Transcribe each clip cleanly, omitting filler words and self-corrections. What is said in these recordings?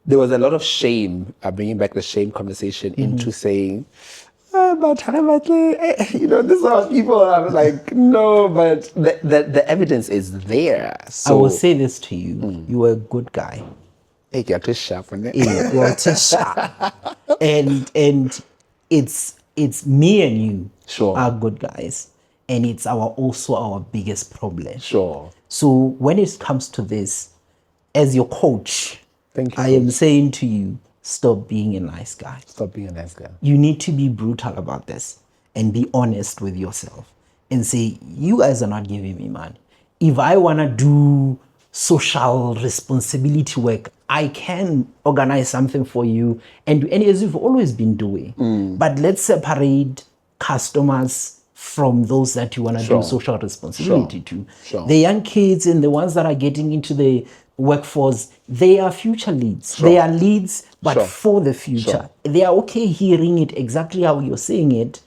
there was a lot of shame, bringing back the shame conversation into saying, but this is how people are like, no, but the evidence is there. So I will say this to you. You were a good guy. hey, you're too sharp on it. You are too sharp. And it's me and you Sure. are good guys. And it's also our biggest problem. Sure. So when it comes to this, as your coach, Thank you, I am saying to you, stop being a nice guy. Stop being a nice guy. You need to be brutal about this and be honest with yourself and say, you guys are not giving me money. If I want to do social responsibility work, I can organize something for you and as you've always been doing. But let's separate customers from those that you want to do social responsibility to. The young kids and the ones that are getting into the workforce, they are future leads. They are leads, but for the future. They are okay hearing it exactly how you're saying it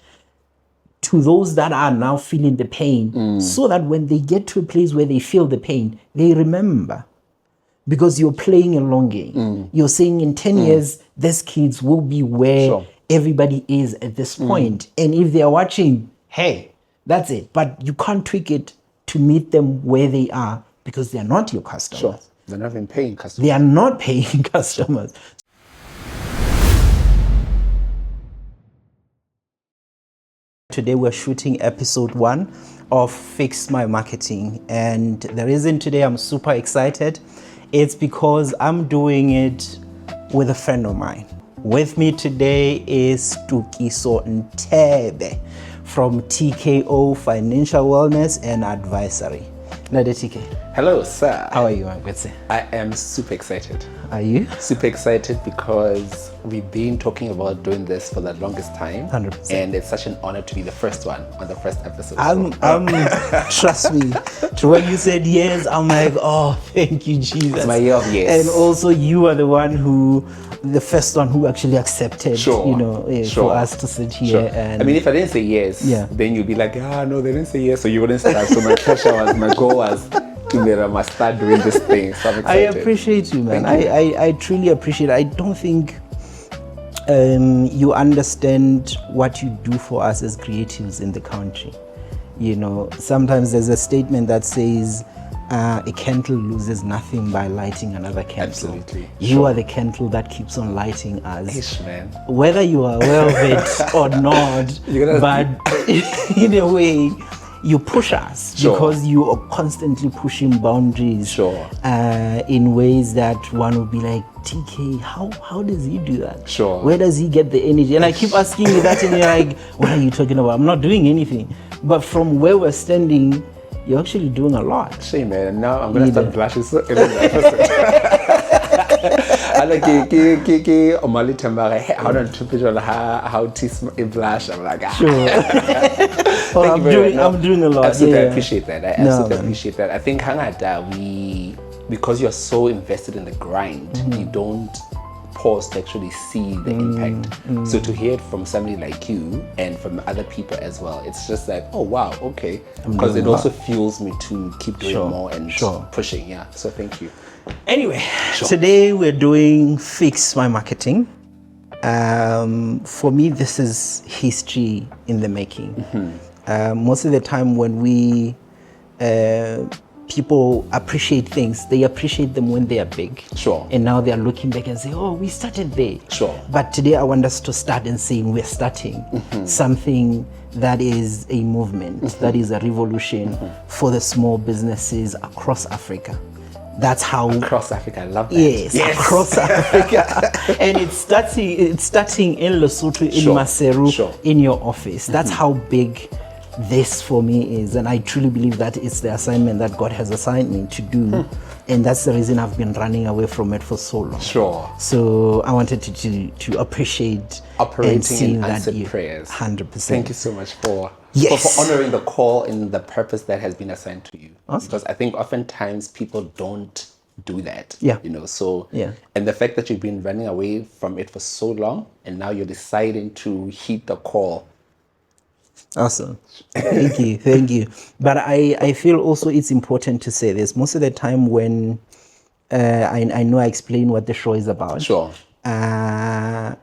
to those that are now feeling the pain, so that when they get to a place where they feel the pain, they remember. Because you're playing a long game. You're saying in 10 years, these kids will be where everybody is at this point. And if they are watching, hey, that's it. But you can't tweak it to meet them where they are because they are not your customers. They're not even paying customers. They are not paying customers. Today we're shooting episode 1 of Fix My Marketing. And the reason today I'm super excited, it's because I'm doing it with a friend of mine. With me today is Tukiso Ntebe from TKO Financial Wellness and Advisory. Nade TK. Hello, sir. How are you, my good sir? I am super excited. Are you? Super excited because we've been talking about doing this for the longest time. 100%. And it's such an honor to be the first one on the first episode. Trust me, when you said yes, I'm like, oh, thank you, Jesus. It's my year of yes. And also you are the first one who actually accepted, for us to sit here. And I mean, if I didn't say yes, then you'd be like, no, they didn't say yes, so you wouldn't start. So my goal was I must start doing this thing. So I'm excited. I appreciate you, man. I truly appreciate it. I don't think you understand what you do for us as creatives in the country. Sometimes there's a statement that says a candle loses nothing by lighting another candle. Absolutely. You are the candle that keeps on lighting us. Ish, man. Whether you are aware of it or not, but in a way, you push us because you are constantly pushing boundaries in ways that one would be like, TK, how does he do that? Where does he get the energy? And I keep asking you that and you're like, what are you talking about? I'm not doing anything. But from where we're standing, you're actually doing a lot. Shame, man. Now I'm going to start blushing so in the episode. I like Omali Tambare, how don't you how to blush? I'm like, I'm doing a lot. I super appreciate that. I super appreciate that. I think because you're so invested in the grind, you don't pause to actually see the impact. So to hear it from somebody like you and from other people as well, it's just like, oh wow, okay. Because it also fuels me to keep doing more and pushing. Yeah. So thank you. Anyway, today we're doing Fix My Marketing. For me, this is history in the making. Most of the time when people appreciate things, they appreciate them when they are big. And now they are looking back and say, oh, we started there. But today I want us to start and saying we're starting something that is a movement, that is a revolution for the small businesses across Africa. That's how across Africa. I love that. Yes, across Africa. And it's starting in Lesotho, in Maseru, in your office. That's how big this for me is, and I truly believe that it's the assignment that God has assigned me to do, and that's the reason I've been running away from it for so long. So I wanted to appreciate operating in answered prayers. 100%. Thank you so much for honoring the call and the purpose that has been assigned to you. Awesome. Because I think oftentimes people don't do that. And the fact that you've been running away from it for so long, and now you're deciding to heed the call. Awesome. Thank you. But I feel also it's important to say this. Most of the time when I know I explained what the show is about. Sure. I'm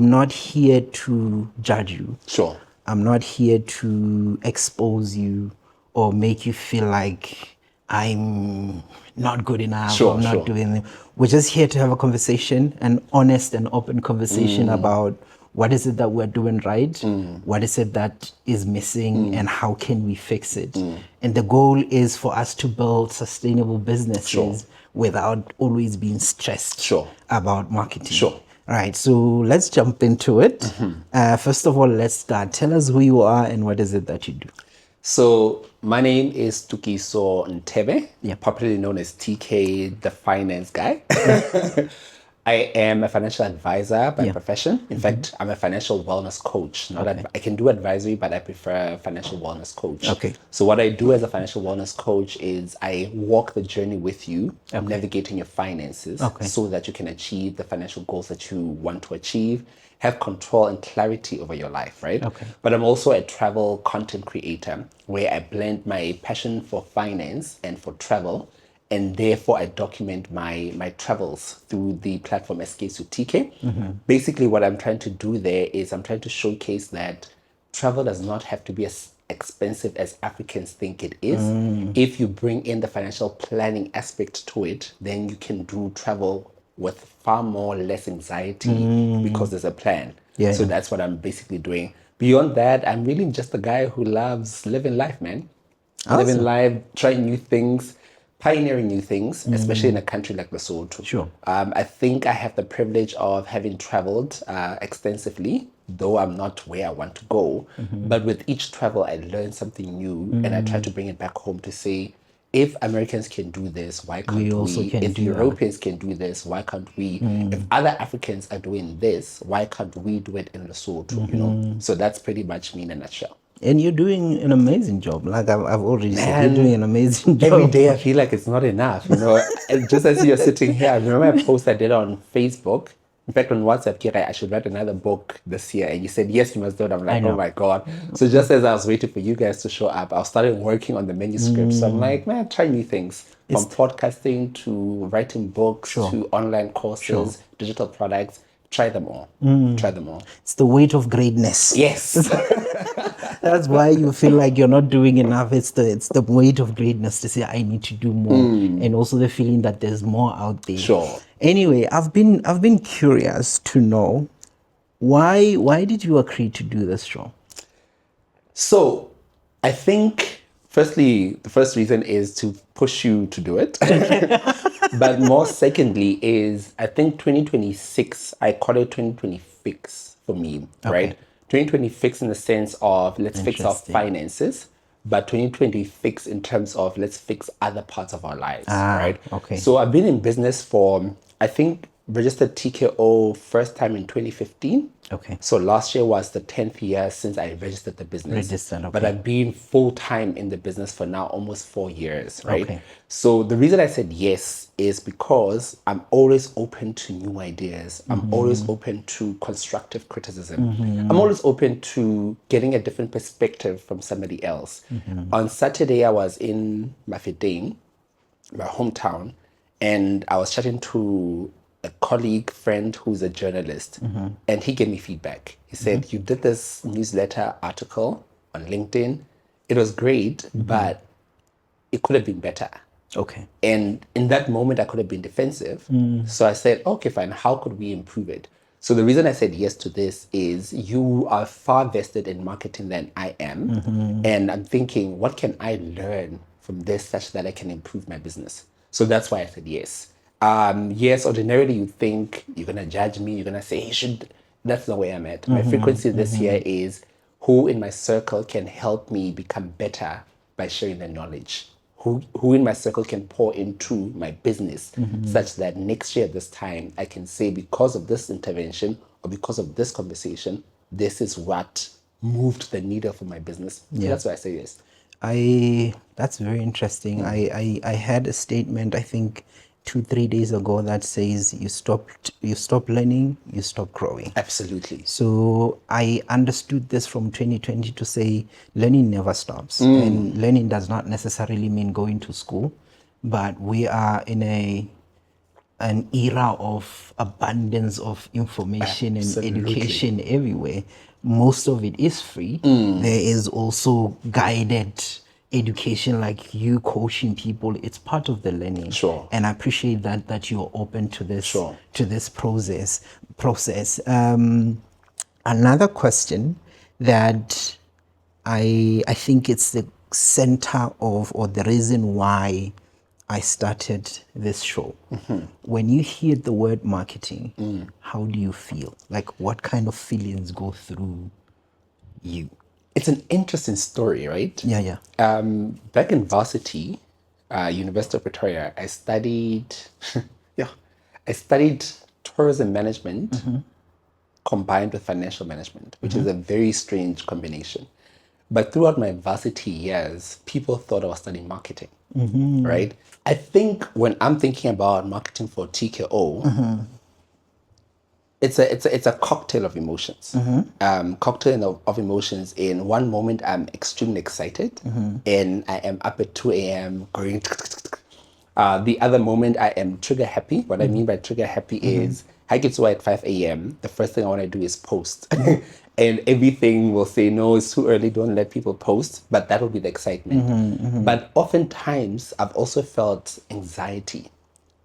not here to judge you. Sure. I'm not here to expose you or make you feel like I'm not good enough. Sure, I'm not sure. doing it. We're just here to have a conversation, an honest and open conversation about what is it that we're doing right, what is it that is missing, and how can we fix it. And the goal is for us to build sustainable businesses Sure. without always being stressed Sure. about marketing. Sure. All right, so let's jump into it. First of all, let's start. Tell us who you are and what is it that you do. So my name is Tukiso Ntebe, Yeah. popularly known as TK, the finance guy. I am a financial advisor by profession. In fact, I'm a financial wellness coach. Not I can do advisory, but I prefer financial wellness coach. Okay. So what I do as a financial wellness coach is I walk the journey with you, navigating your finances so that you can achieve the financial goals that you want to achieve, have control and clarity over your life, right? Okay. But I'm also a travel content creator where I blend my passion for finance and for travel, and therefore I document my travels through the platform SK to TK. Basically, what I'm trying to do there is I'm trying to showcase that travel does not have to be as expensive as Africans think it is. If you bring in the financial planning aspect to it, then you can do travel with far more less anxiety because there's a plan. So that's what I'm basically doing. Beyond that, I'm really just a guy who loves living life, man. Living life, trying new things, pioneering new things, especially in a country like Lesotho. Sure. I think I have the privilege of having traveled extensively, though I'm not where I want to go. But with each travel, I learn something new, and I try to bring it back home to say, if Americans can do this, why can't we? also can If do that. Europeans can do this, why can't we? If other Africans are doing this, why can't we do it in Lesotho? You know. So that's pretty much me in a nutshell. And you're doing an amazing job. Like I've already said, Man, you're doing an amazing job. Every day I feel like it's not enough, you know. And just as you're sitting here, I remember a post I did on Facebook. In fact, on WhatsApp, Kira, I should write another book this year. And you said, yes, you must do it. I'm like, oh my God. So just as I was waiting for you guys to show up, I started working on the manuscript. So I'm like, man, try new things. From podcasting to writing books to online courses, digital products. Try them all. Try them all. It's the weight of greatness. Yes. That's why you feel like you're not doing enough. It's the weight of greatness to say I need to do more, and also the feeling that there's more out there. Sure. Anyway, I've been curious to know why did you agree to do this show? So, I think firstly, the first reason is to push you to do it. But more secondly is I think 2026, I call it 2026 for me, right? 2026 in the sense of let's fix our finances, but 2026 in terms of let's fix other parts of our lives, right? Okay. So I've been in business for, I think, registered TKO first time in 2015. Okay. So last year was the 10th year since I registered the business. But I've been full time in the business for now almost 4 years, right? Okay. So the reason I said yes is because I'm always open to new ideas. I'm always open to constructive criticism. I'm always open to getting a different perspective from somebody else. On Saturday, I was in Mafeking, my hometown, and I was chatting to a colleague, friend who's a journalist, and he gave me feedback. He said, you did this newsletter article on LinkedIn. It was great, but it could have been better. Okay. And in that moment, I could have been defensive. So I said, okay, fine. How could we improve it? So the reason I said yes to this is you are far vested in marketing than I am. And I'm thinking, what can I learn from this such that I can improve my business? So that's why I said yes. Yes, ordinarily you think you're going to judge me. You're going to say, you should. That's not where I'm at. My frequency this year is who in my circle can help me become better by sharing their knowledge. Who in my circle can pour into my business such that next year this time I can say because of this intervention or because of this conversation, this is what moved the needle for my business. So that's why I say yes. That's very interesting. I had a statement, I think 2-3 days ago, that says you stop learning, you stop growing. Absolutely. So I understood this from 2020 to say learning never stops, and learning does not necessarily mean going to school, but we are in a an era of abundance of information and education everywhere. Most of it is free. There is also guided education, like you coaching people. It's part of the learning. Sure. And I appreciate that you're open to this Sure. to this process. Another question that I think it's the center of, or the reason why I started this show. When you hear the word marketing, how do you feel? Like, what kind of feelings go through you? It's an interesting story, right? Yeah. Back in varsity, University of Pretoria, I studied, yeah, I studied tourism management combined with financial management, which is a very strange combination. But throughout my varsity years, people thought I was studying marketing, right? I think when I'm thinking about marketing for TKO, it's a cocktail of emotions. Cocktail of emotions. In one moment, I'm extremely excited, and I am up at 2 a.m. going. The other moment, I am trigger happy. What I mean by trigger happy is I get to at 5 a.m. The first thing I want to do is post. And everything will say, no, it's too early, don't let people post. But that will be the excitement. But oftentimes, I've also felt anxiety.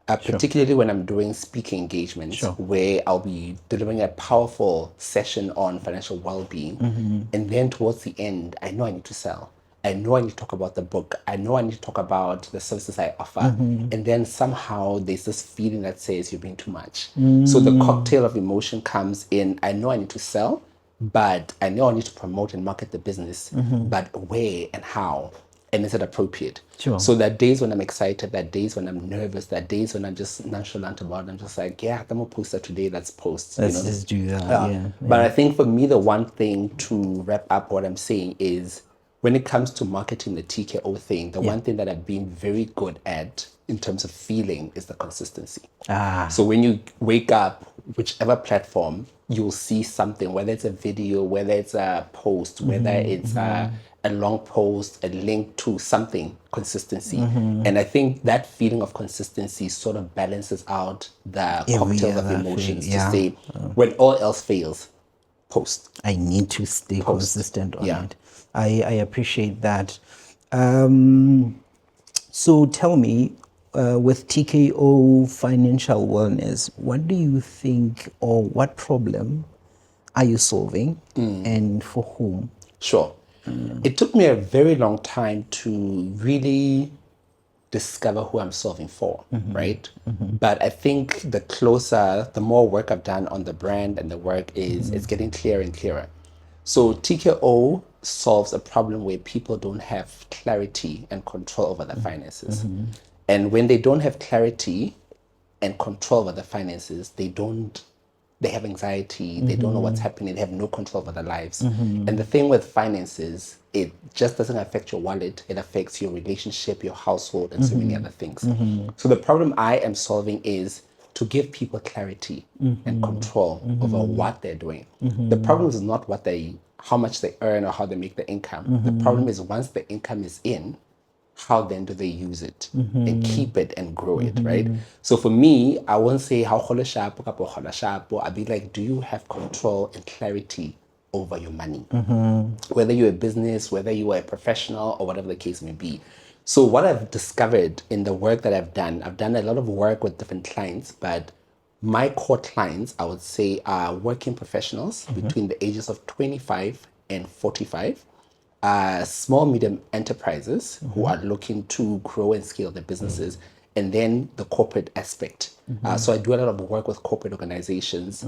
Particularly when I'm doing speaking engagements where I'll be delivering a powerful session on financial well-being. And then towards the end, I know I need to sell. I know I need to talk about the book. I know I need to talk about the services I offer. And then somehow there's this feeling that says you're being too much. So the cocktail of emotion comes in. I know I need to sell, but I know I need to promote and market the business. But where and how? And is it appropriate? Sure. So that days when I'm excited, that days when I'm nervous, that days when I'm just nonchalant about it, I'm just like, yeah, I'm gonna post that today, let's post. Let's just do that. Yeah. But I think for me, the one thing to wrap up what I'm saying is when it comes to marketing the TKO thing, the one thing that I've been very good at in terms of feeling is the consistency. So when you wake up, whichever platform, you'll see something, whether it's a video, whether it's a post, whether it's a long post, a link to something, consistency. And I think that feeling of consistency sort of balances out the cocktail of emotions to say, when all else fails, post. I need to stay consistent on it. I appreciate that. So tell me, with TKO Financial Wellness, what do you think, or what problem are you solving, and for whom? Sure. It took me a very long time to really discover who I'm solving for, right? But I think the closer, the more work I've done on the brand and the work is, it's getting clearer and clearer. So TKO solves a problem where people don't have clarity and control over their finances. And when they don't have clarity and control over their finances, they have anxiety, they don't know what's happening, they have no control over their lives. And the thing with finances, it just doesn't affect your wallet, it affects your relationship, your household, and so many other things. So the problem I am solving is to give people clarity and control over what they're doing. The problem is not how much they earn or how they make the income. The problem is once the income is in, how then do they use it and keep it and grow it, right? So for me, I won't say how sharp, I'll be like, do you have control and clarity over your money? Whether you're a business, whether you are a professional, or whatever the case may be. So what I've discovered in the work that I've done a lot of work with different clients, but my core clients, I would say, are working professionals between the ages of 25 and 45. Small, medium enterprises who are looking to grow and scale their businesses, and then the corporate aspect. So I do a lot of work with corporate organizations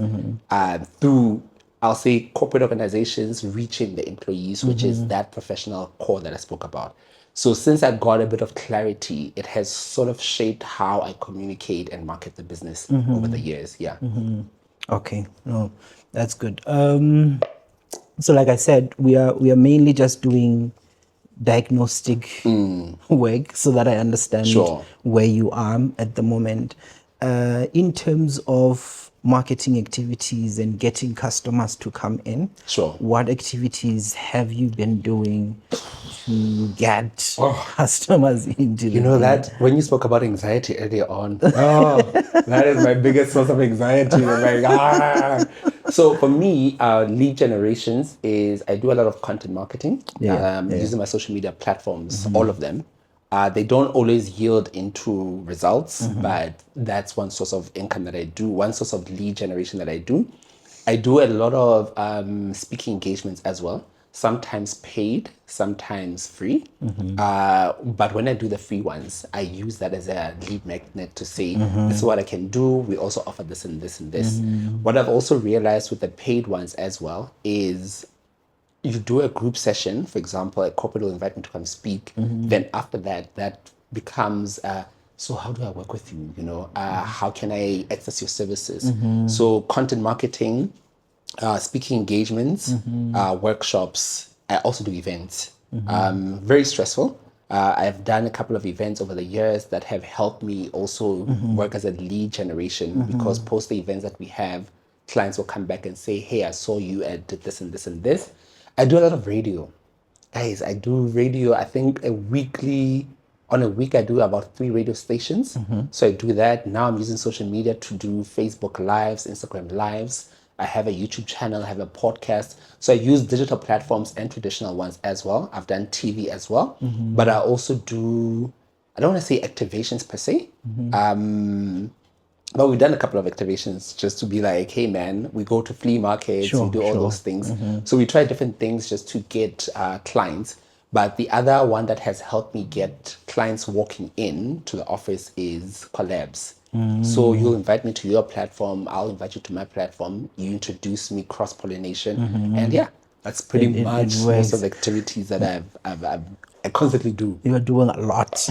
through, I'll say, corporate organizations reaching the employees, which is that professional core that I spoke about. So since I got a bit of clarity, it has sort of shaped how I communicate and market the business over the years. Yeah. Okay, no, that's good. So like I said, we are mainly just doing diagnostic work so that I understand Sure. where you are at the moment. In terms of marketing activities and getting customers to come in, Sure. what activities have you been doing to get Oh. customers into You the know thing? that when you spoke about anxiety earlier on, that is my biggest source of anxiety. I'm like, ah. So for me, lead generations is I do a lot of content marketing using my social media platforms, all of them. They don't always yield into results, but that's one source of income that I do, one source of lead generation that I do. I do a lot of speaking engagements as well, sometimes paid, sometimes free. But when I do the free ones, I use that as a lead magnet to say, this is what I can do. We also offer this and this and this. What I've also realized with the paid ones as well is you do a group session, for example, a corporate will invite me to come speak. Then after that, that becomes, so how do I work with you? You know, how can I access your services? So content marketing, speaking engagements, workshops. I also do events. Very stressful. I've done a couple of events over the years that have helped me also work as a lead generation because post the events that we have, clients will come back and say, hey, I saw you and did this and this and this. I do a lot of radio. Guys, I do radio, I think on a week, I do about 3 radio stations. So I do that. Now I'm using social media to do Facebook Lives, Instagram Lives. I have a YouTube channel, I have a podcast. So I use digital platforms and traditional ones as well. I've done TV as well. But I also do, I don't want to say activations per se. But we've done a couple of activations just to be like, hey man, we go to flea markets, we do all those things. So we try different things just to get clients. But the other one that has helped me get clients walking in to the office is collabs. So you'll invite me to your platform, I'll invite you to my platform, you introduce me, cross-pollination, and yeah, that's pretty much most of the activities that I constantly do. You are doing a lot.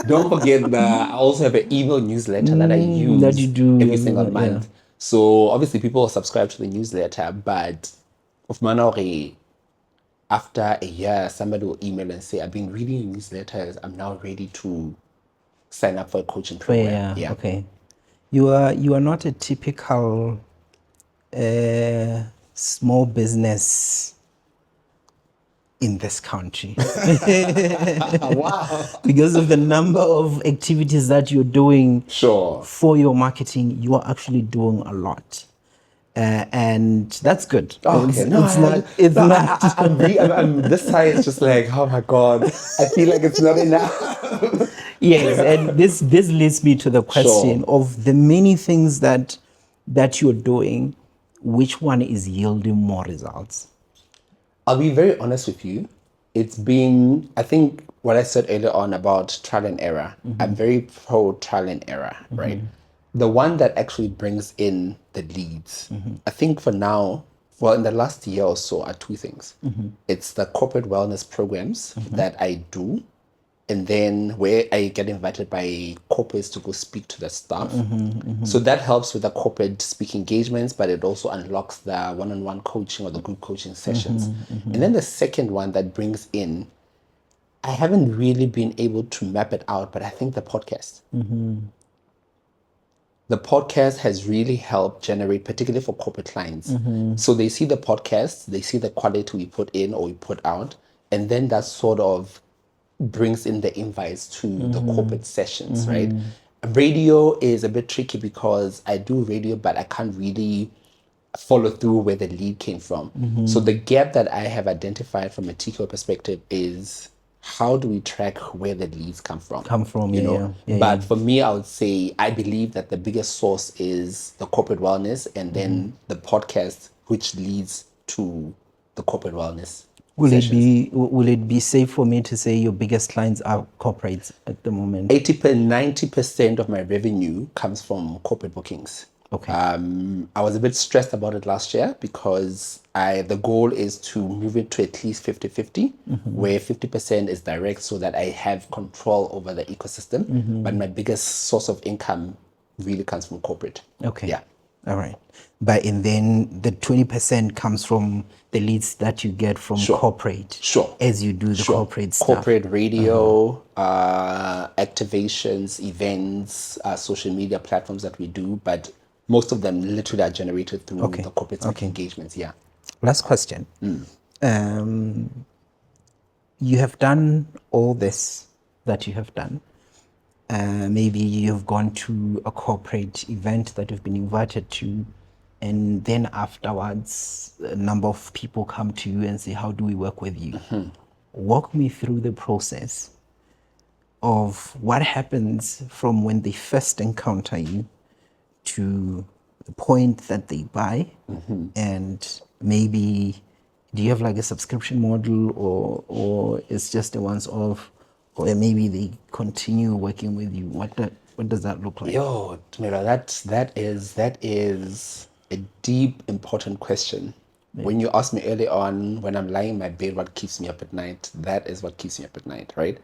Don't forget that I also have an email newsletter that I use that you do every single month. So obviously people will subscribe to the newsletter, but of Manauri, after a year, somebody will email and say, I've been reading newsletters, I'm now ready to sign up for a coaching program. Yeah. Okay. You are not a typical small business in this country. Wow. Because of the number of activities that you're doing Sure. for your marketing, you are actually doing a lot. And that's good. Okay, I'm this side is just like, oh my God, I feel like it's not enough. Yes, and this leads me to the question of the many things that you're doing, which one is yielding more results? I'll be very honest with you. It's been, I think what I said earlier on about trial and error, I'm very pro trial and error, right? The one that actually brings in the leads, I think for now, well, in the last year or so, are 2 things. It's the corporate wellness programs that I do, and then where I get invited by corporates to go speak to the staff. So that helps with the corporate speaking engagements, but it also unlocks the one-on-one coaching or the group coaching sessions. And then the second one that brings in, I haven't really been able to map it out, but I think the podcast. The podcast has really helped generate, particularly for corporate clients. So they see the podcast, they see the quality we put in or we put out, and then that sort of brings in the invites to the corporate sessions, right? Radio is a bit tricky because I do radio, but I can't really follow through where the lead came from. So the gap that I have identified from a TKO perspective is how do we track where the leads come from? You know? But for me, I would say I believe that the biggest source is the corporate wellness and then the podcast, which leads to the corporate wellness. Will it be safe for me to say your biggest clients are corporates at the moment? 90% of my revenue comes from corporate bookings. Okay. I was a bit stressed about it last year because the goal is to move it to at least 50-50, where 50% is direct so that I have control over the ecosystem. But my biggest source of income really comes from corporate. Okay. Yeah. All right. And then the 20% comes from the leads that you get from corporate. As you do the corporate stuff. Corporate radio, activations, events, social media platforms that we do. But most of them literally are generated through the corporate engagements. Yeah. Last question. You have done all this that you have done. Maybe you've gone to a corporate event that you've been invited to, and then afterwards, a number of people come to you and say, "How do we work with you?" Walk me through the process of what happens from when they first encounter you to the point that they buy, and maybe do you have like a subscription model, or it's just a once off, or maybe they continue working with you? What does that look like? Yo, Tamira, that is a deep, important question. When you asked me early on, when I'm lying in my bed, what keeps me up at night? That is what keeps me up at night, right?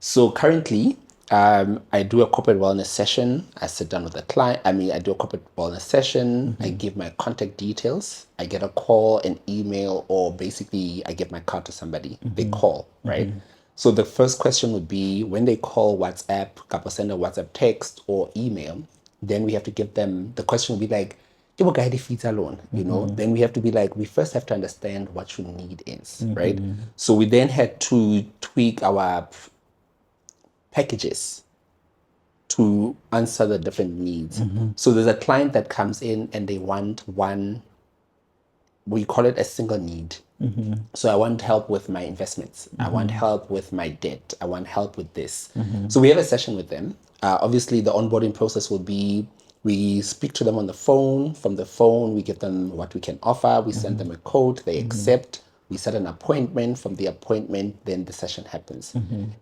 So currently, I do a corporate wellness session. I sit down with a client. I do a corporate wellness session. I give my contact details. I get a call, an email, or basically I give my card to somebody. They call, right? So the first question would be when they call WhatsApp, couple send a WhatsApp text or email, then we have to give them, the question would be like, "Do you guide the feet alone?" You know, then we have to be like, we first have to understand what your need is, right? So we then had to tweak our packages to answer the different needs. So there's a client that comes in and they want one, we call it a single need. So I want help with my investments. I want help with my debt. I want help with this. So we have a session with them. Obviously, the onboarding process will be we speak to them on the phone. From the phone, we give them what we can offer. We send them a code. They accept. We set an appointment. From the appointment, then the session happens.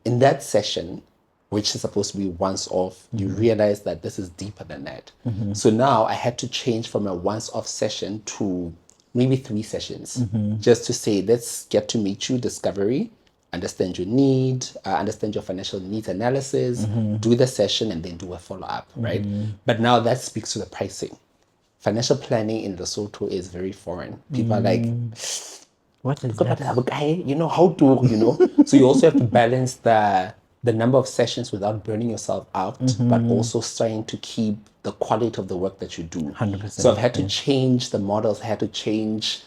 In that session, which is supposed to be once off, you realize that this is deeper than that. So now I had to change from a once off session to maybe 3 sessions, just to say, let's get to meet you, discovery, understand your need, understand your financial needs analysis, do the session, and then do a follow-up, right? But now that speaks to the pricing. Financial planning in Lesotho is very foreign. People are like, What is that? you know, how to, you know? So you also have to balance the number of sessions without burning yourself out, but also trying to keep the quality of the work that you do. 100%. So I've had to change the models, I had to change.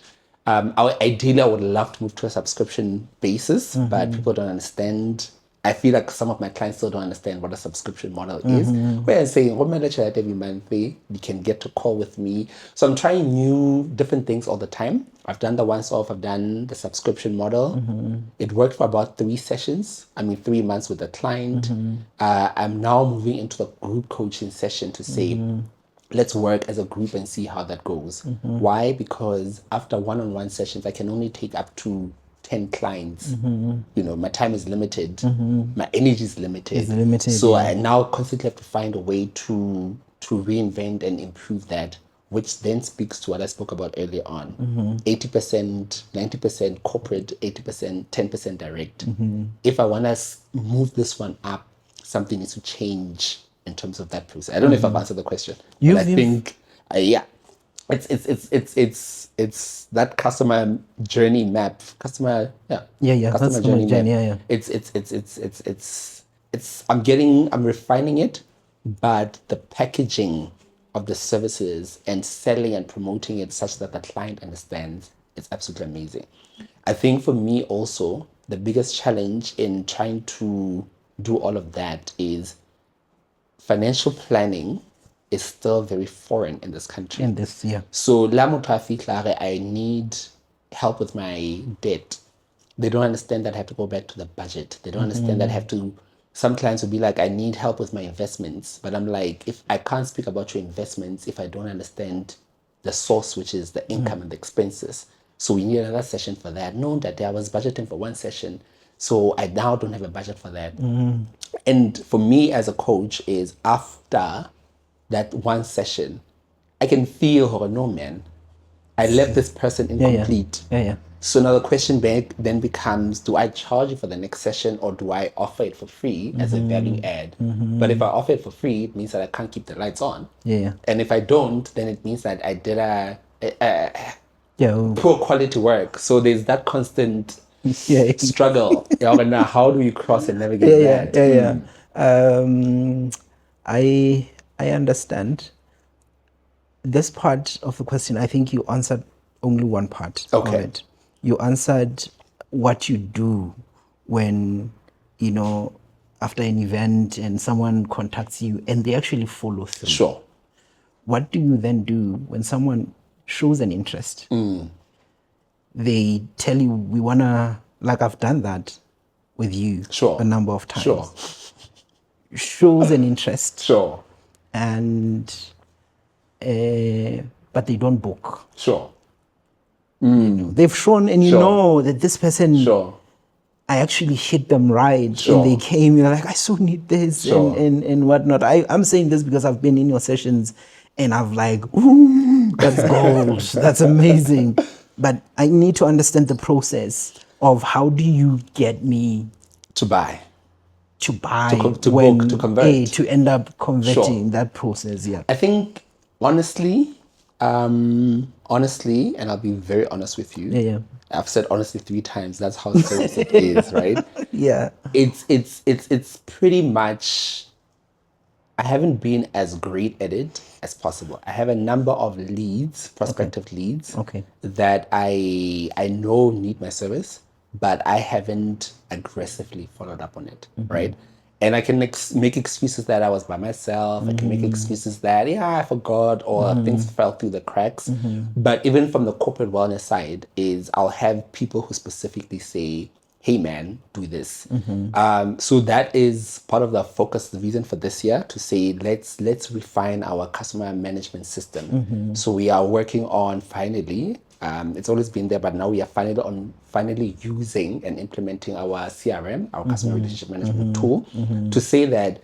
Ideally, I would love to move to a subscription basis, but people don't understand. I feel like some of my clients still don't understand what a subscription model is. Where I'm saying, what matter that every month you can get to call with me. So I'm trying new different things all the time. I've done the once off, I've done the subscription model. It worked for about 3 sessions. 3 months with the client. I'm now moving into the group coaching session to say, let's work as a group and see how that goes. Why? Because after one-on-one sessions, I can only take up to 10 clients. You know, my time is limited, my energy is limited. It's limited, So I now constantly have to find a way to reinvent and improve that, which then speaks to what I spoke about earlier on. 80%, 90% corporate, 80%, 10% direct. If I want to move this one up, something needs to change in terms of that process. I don't know if I've answered the question, but I think, yeah, it's that customer journey map, customer journey map. It's I'm refining it, but the packaging of the services and selling and promoting it such that the client understands, it's absolutely amazing. I think for me also, the biggest challenge in trying to do all of that is financial planning is still very foreign in this country. So la motho a fitlha I need help with my debt. They don't understand that I have to go back to the budget. They don't understand that I have to. Some clients will be like, I need help with my investments. But I'm like, if I can't speak about your investments if I don't understand the source, which is the income and the expenses. So we need another session for that. No, that I was budgeting for 1 session. So I now don't have a budget for that. And for me as a coach is after that 1 session, I can feel, oh no man, I left this person incomplete. So now the question then becomes, do I charge you for the next session or do I offer it for free as a value add? But if I offer it for free, it means that I can't keep the lights on. And if I don't, then it means that I did a poor quality work. So there's that constant struggle. Now how do you cross and navigate that? I understand. this part of the question, I think you answered only one part of Okay. it. You answered what you do when, after an event and someone contacts you and they actually follow through. Sure. What do you then do when someone shows an interest? They tell you, we want to, like I've done that with you Sure. a number of times. Sure. Shows an interest. Sure. And, but they don't book. Sure. They've shown, and you Sure. know that this person, Sure. I actually hit them right. Sure. And they came, you're like, I so need this Sure. and whatnot. I'm saying this because I've been in your sessions and I've like, ooh, that's gold. That's amazing. But I need to understand the process of how do you get me To buy. to buy, to book, to convert. to end up converting Sure. that process. Yeah. I think honestly, and I'll be very honest with you. Yeah. I've said honestly 3 times. That's how serious it is, right? Yeah. It's pretty much. I haven't been as great at it as possible. I have a number of leads, prospective leads, Okay. that I know need my service, but I haven't aggressively followed up on it, right? And I can make excuses that I was by myself. I can make excuses that, I forgot, or things fell through the cracks. But even from the corporate wellness side, is I'll have people who specifically say, hey man, do this. So that is part of the focus, the reason for this year, to say let's refine our customer management system. So we are working on finally, it's always been there, but now we are finally using and implementing our CRM, our customer relationship management tool, to say that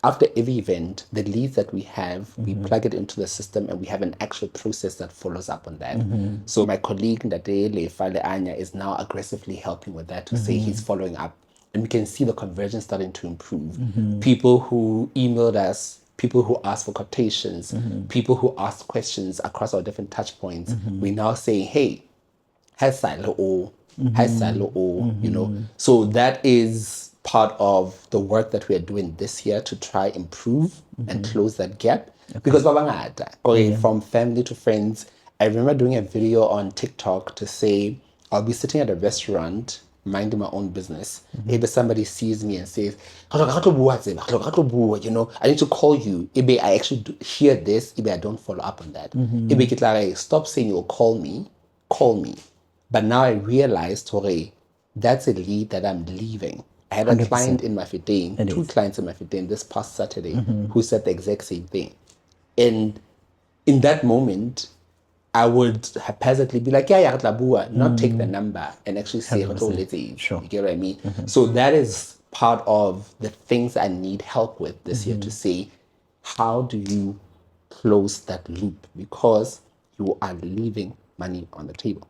after every event, the leads that we have, we plug it into the system and we have an actual process that follows up on that. So my colleague Ndadele Fale Anya is now aggressively helping with that to say he's following up. And we can see the conversion starting to improve. People who emailed us, people who asked for quotations, people who asked questions across our different touch points, we now say, hey, has silo or has silo or, So that is part of the work that we are doing this year to try improve and close that gap. Because from family to friends, I remember doing a video on TikTok to say, I'll be sitting at a restaurant minding my own business. Maybe somebody sees me and says, I need to call you. Maybe I actually hear this, maybe I don't follow up on that. Maybe stop saying you'll call me. But now I realized, that's a lead that I'm leaving. I had a 100%. client in Mafetain, 2 clients in Mafetain this past Saturday who said the exact same thing. And in that moment, I would haphazardly be like, not take the number and actually say, Sure. you get what I mean? So that is part of the things I need help with this year, to say, how do you close that loop? Because you are leaving money on the table.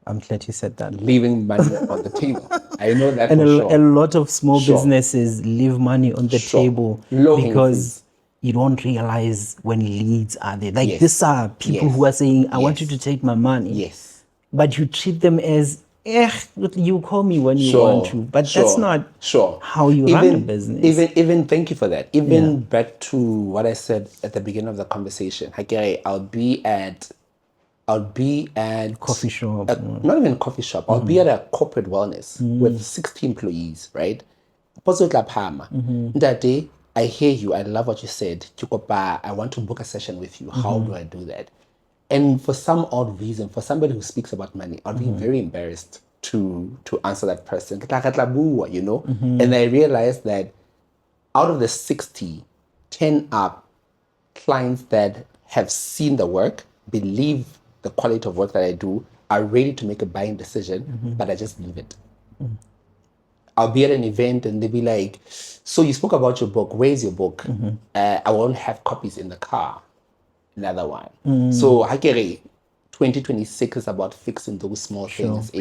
I'm glad you said that. Leaving money on the table. I know that And for a sure. lot of small Sure. businesses leave money on the Sure. table Low-hanging because you don't realize when leads are there. Like Yes. these are people Yes. who are saying, I want you Yes. to take my money. Yes. But you treat them as, you call me when you Sure. want to. But Sure. that's not Sure. how you run a business. Even thank you for that. Even back to what I said at the beginning of the conversation. I'll be at Coffee shop. not even coffee shop. I'll be at a corporate wellness with 60 employees, right? That day, I hear you. I love what you said. Chikopa, I want to book a session with you. How do I do that? And for some odd reason, for somebody who speaks about money, I'll be very embarrassed to answer that person. And I realized that out of the 60, 10 are clients that have seen the work, believe the quality of work that I do, are ready to make a buying decision, but I just leave it. I'll be at an event and they'll be like, so you spoke about your book. Where's your book? I won't have copies in the car. Another one. So, 2026 is about fixing those small things.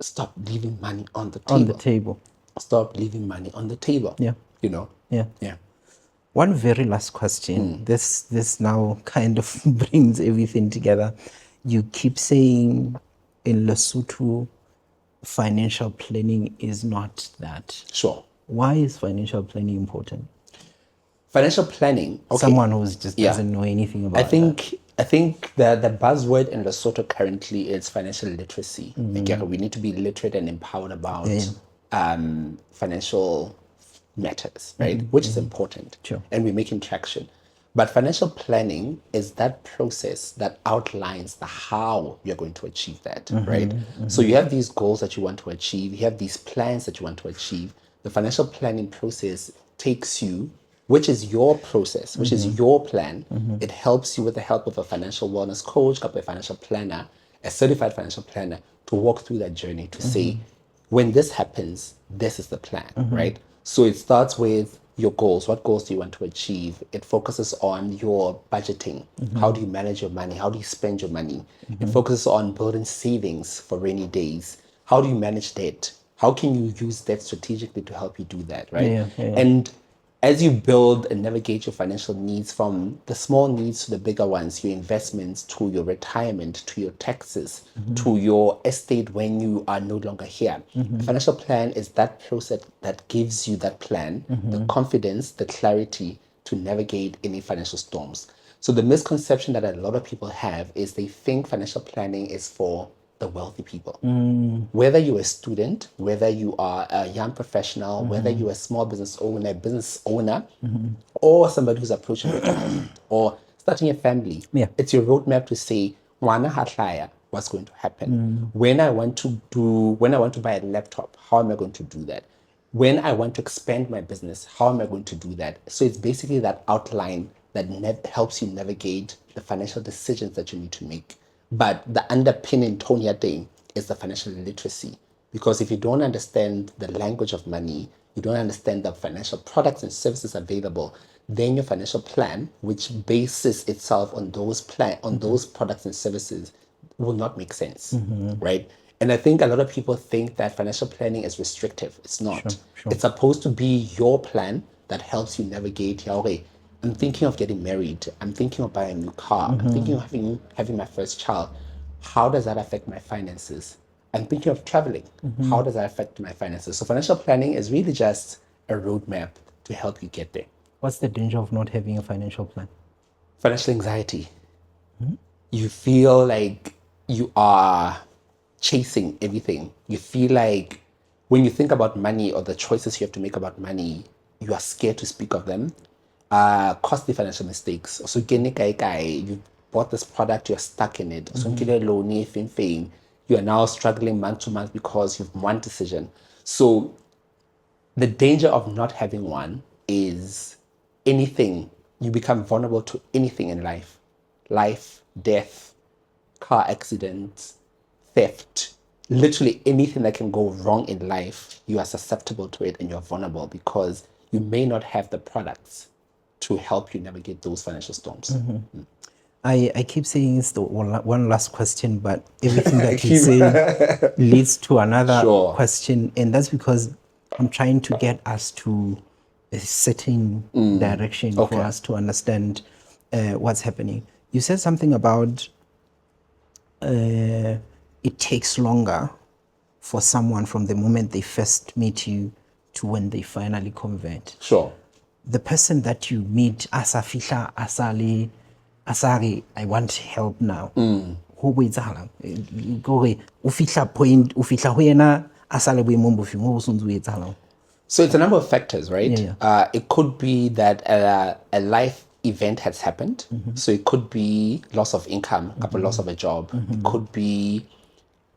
Stop leaving money on the table. On the table. Stop leaving money on the table. Yeah. Yeah. One very last question. This now kind of brings everything together. You keep saying in Lesotho, financial planning is not that. Sure. Why is financial planning important? Financial planning. Okay. Someone who just Yeah. doesn't know anything about I think the buzzword in Lesotho currently is financial literacy. Like, yeah, we need to be literate and empowered about financial matters, right? Which is important. Sure. And we're making traction. But financial planning is that process that outlines the how you're going to achieve that, right? So you have these goals that you want to achieve, you have these plans that you want to achieve. The financial planning process takes you, which is your process, which is your plan. It helps you with the help of a financial wellness coach, a financial planner, a certified financial planner, to walk through that journey to say, when this happens, this is the plan, right? So it starts with your goals. What goals do you want to achieve? It focuses on your budgeting. How do you manage your money? How do you spend your money? It focuses on building savings for rainy days. How do you manage debt? How can you use debt strategically to help you do that, right? And as you build and navigate your financial needs, from the small needs to the bigger ones, your investments to your retirement, to your taxes, to your estate when you are no longer here. A financial plan is that process that gives you that plan, the confidence, the clarity to navigate any financial storms. So the misconception that a lot of people have is they think financial planning is for the wealthy people. Whether you're a student, whether you are a young professional, whether you're a small business owner, or somebody who's approaching retirement or starting a family, it's your roadmap to say, "Ngwana ha hlaya, what's going to happen? When I want to buy a laptop, how am I going to do that? When I want to expand my business, how am I going to do that?" So it's basically that outline that helps you navigate the financial decisions that you need to make. But the underpinning Tonya thing is the financial literacy. Because if you don't understand the language of money, you don't understand the financial products and services available, then your financial plan, which bases itself on those products and services, will not make sense, right? And I think a lot of people think that financial planning is restrictive. It's not. It's supposed to be your plan that helps you navigate your way. I'm thinking of getting married. I'm thinking of buying a new car. I'm thinking of having my first child. How does that affect my finances? I'm thinking of traveling. How does that affect my finances? So financial planning is really just a roadmap to help you get there. What's the danger of not having a financial plan? Financial anxiety. You feel like you are chasing everything. You feel like when you think about money or the choices you have to make about money, you are scared to speak of them. Costly financial mistakes. So you bought this product, you're stuck in it. So you are now struggling month to month because you've one decision. So the danger of not having one is anything, you become vulnerable to anything in life. Life, death, car accidents, theft, literally anything that can go wrong in life, you are susceptible to it and you're vulnerable because you may not have the products to help you navigate those financial storms. I keep saying it's the one last question, but everything that you say leads to another question. And that's because I'm trying to get us to a certain direction for us to understand what's happening. You said something about it takes longer for someone from the moment they first meet you to when they finally convert. Sure. The person that you meet, asafihla asali, asari, I want help now. Ho boetsahalang? Gore o fihla point, o fihla ho yena asale boemong bofeng ho sontse o etsahalang? So it's a number of factors, right? It could be that a life event has happened. So it could be loss of income, loss of a job. It could be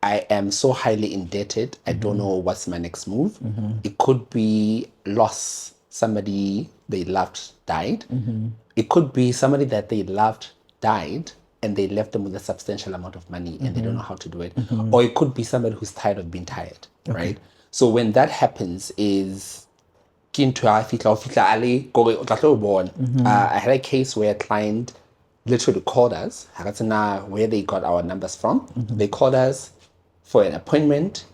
I am so highly indebted, I don't know what's my next move. It could be loss. Somebody they loved died. It could be somebody that they loved died and they left them with a substantial amount of money and they don't know how to do it. Or it could be somebody who's tired of being tired, right? So when that happens is I had a case where a client literally called us, where they got our numbers from. They called us for an appointment,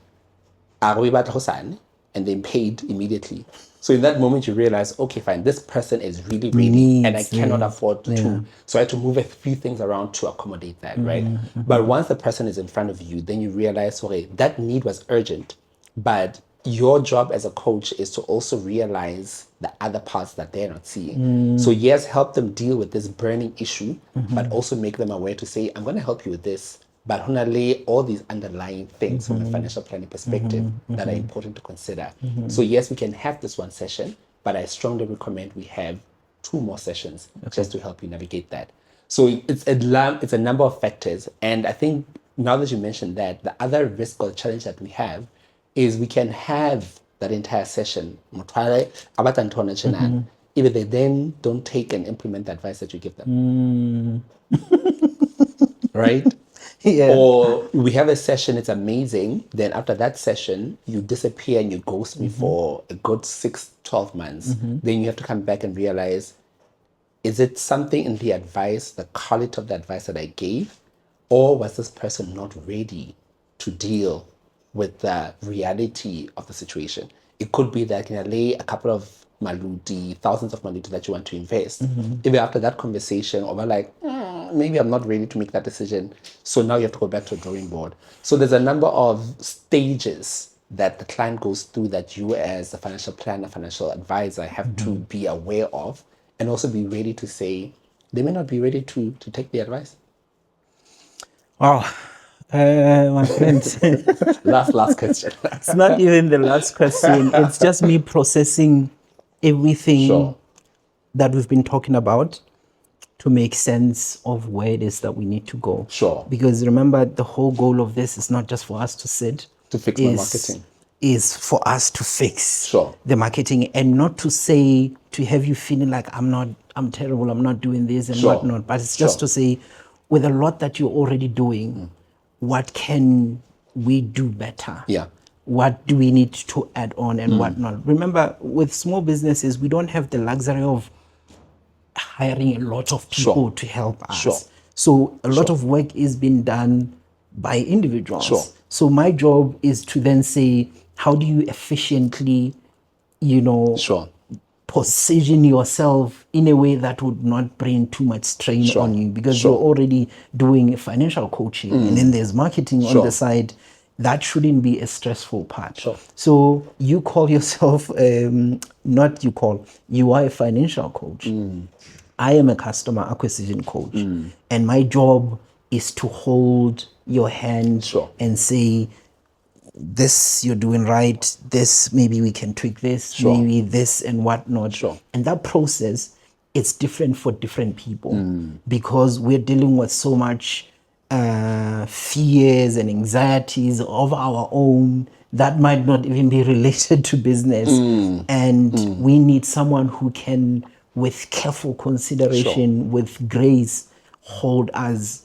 and they paid immediately. So in that moment, you realize, okay, fine, this person is really ready, and I cannot afford to. So I had to move a few things around to accommodate that, right? But once the person is in front of you, then you realize, okay, that need was urgent, but your job as a coach is to also realize the other parts that they're not seeing. So yes, help them deal with this burning issue, but also make them aware to say, I'm going to help you with this, but honestly, all these underlying things from a financial planning perspective that are important to consider. So yes, we can have this one session, but I strongly recommend we have 2 more sessions just to help you navigate that. So it's a number of factors. And I think now that you mentioned that, the other risk or challenge that we have is we can have that entire session, if they then don't take and implement the advice that you give them. Right? Yeah. Or we have a session, it's amazing. Then after that session, you disappear and you ghost me for a good 6-12 months. Then you have to come back and realize, is it something in the advice, the quality of the advice that I gave? Or was this person not ready to deal with the reality of the situation? It could be that you can lay a couple of maludi, thousands of maludi that you want to invest. Even after that conversation, or we're like, maybe I'm not ready to make that decision. So now you have to go back to a drawing board. So there's a number of stages that the client goes through that you as a financial planner, financial advisor have to be aware of, and also be ready to say, they may not be ready to take the advice. Wow. My friend. last question. It's not even the last question. It's just me processing everything Sure. that we've been talking about to make sense of where it is that we need to go. Sure. Because remember, the whole goal of this is not just for us to sit. To fix my marketing. Is for us to fix Sure. the marketing, and not to say, to have you feeling like I'm terrible, I'm not doing this and Sure. whatnot. But it's just to say, with a lot that you're already doing, what can we do better? Yeah. What do we need to add on and whatnot? Remember, with small businesses, we don't have the luxury of hiring a lot of people to help us. Sure. So a lot of work is being done by individuals. Sure. So my job is to then say, how do you efficiently, Sure. position yourself in a way that would not bring too much strain on you, because you're already doing financial coaching and then there's marketing on the side. That shouldn't be a stressful part. Sure. So you call yourself, you are a financial coach. I am a customer acquisition coach. And my job is to hold your hand and say, this you're doing right, this maybe we can tweak this, maybe this and whatnot. And that process, it's different for different people because we're dealing with so much fears and anxieties of our own that might not even be related to business. And we need someone who can, with careful consideration, with grace, hold us,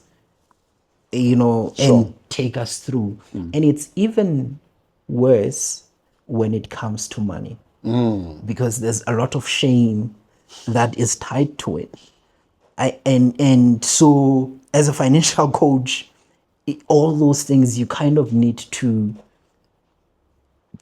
and take us through. And it's even worse when it comes to money, because there's a lot of shame that is tied to it. And so as a financial coach, all those things you kind of need to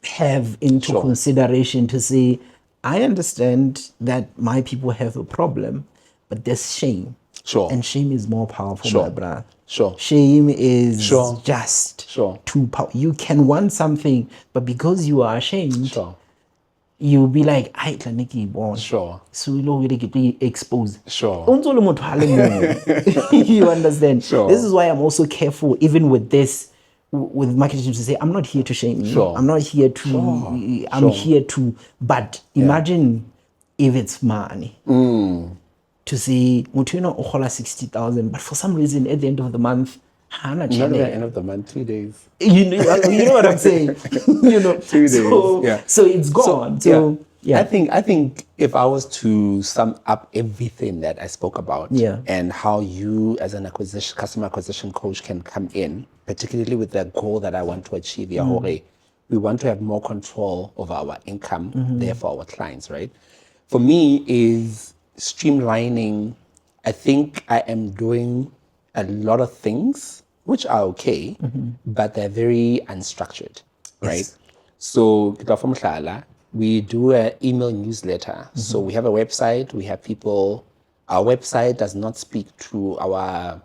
have into consideration to say, I understand that my people have a problem, but there's shame. And shame is more powerful, my brother. Shame is just too powerful. You can want something, but because you are ashamed, you'll be like, I can't keep on. So you know, really get exposed. You understand? This is why I'm also careful, even with this, with marketing, to say, I'm not here to shame you. I'm not here to, I'm here to, but imagine if it's money. To say, Mutuna 60,000, but for some reason at the end of the month, not at the end of the month, 2 days. You know what I'm saying? 2 days. So it's gone. I think if I was to sum up everything that I spoke about, and how you as an customer acquisition coach can come in, particularly with the goal that I want to achieve, we want to have more control over our income, therefore our clients, right? For me is streamlining. I think I am doing a lot of things which are okay, but they're very unstructured, right? So we do an email newsletter. So we have a website, we have people. Our website does not speak to our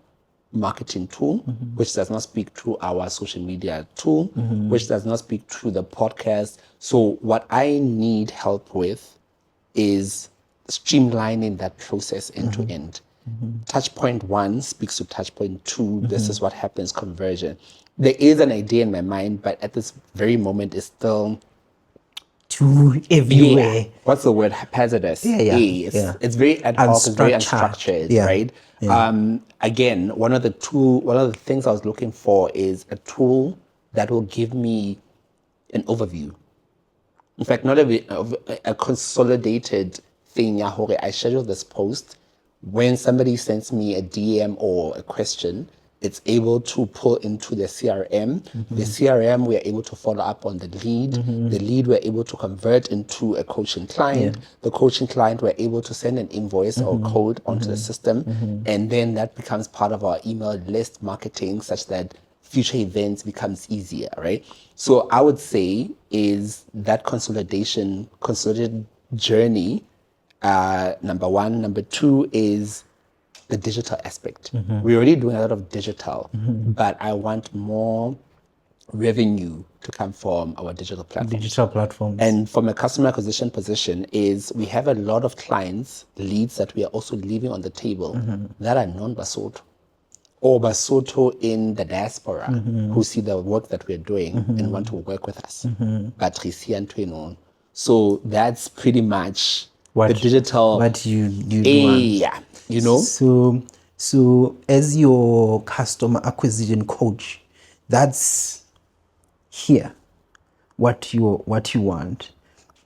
marketing tool, which does not speak to our social media tool, which does not speak to the podcast. So what I need help with is streamlining that process end to end. Touch point 1 speaks to touch point 2. This is what happens, conversion. There is an idea in my mind, but at this very moment it's still too everywhere. What's the word? Haphazardous. It's very ad hoc, it's very unstructured, right? Again, one of the things I was looking for is a tool that will give me an overview. In fact, not a consolidated thing. I schedule this post. When somebody sends me a DM or a question, it's able to pull into the CRM. The CRM, we are able to follow up on the lead. The lead, we're able to convert into a coaching client. The coaching client, we're able to send an invoice or code onto the system. And then that becomes part of our email list marketing, such that future events becomes easier, right? So I would say is that consolidated journey, number one. Number two is the digital aspect. We're already doing a lot of digital, but I want more revenue to come from our digital platforms. And from a customer acquisition position is we have a lot of clients, leads that we are also leaving on the table that are non-Basotho or Basotho in the diaspora who see the work that we're doing and want to work with us. But so that's pretty much the digital. What you do. You know. So as your customer acquisition coach, that's here what you want,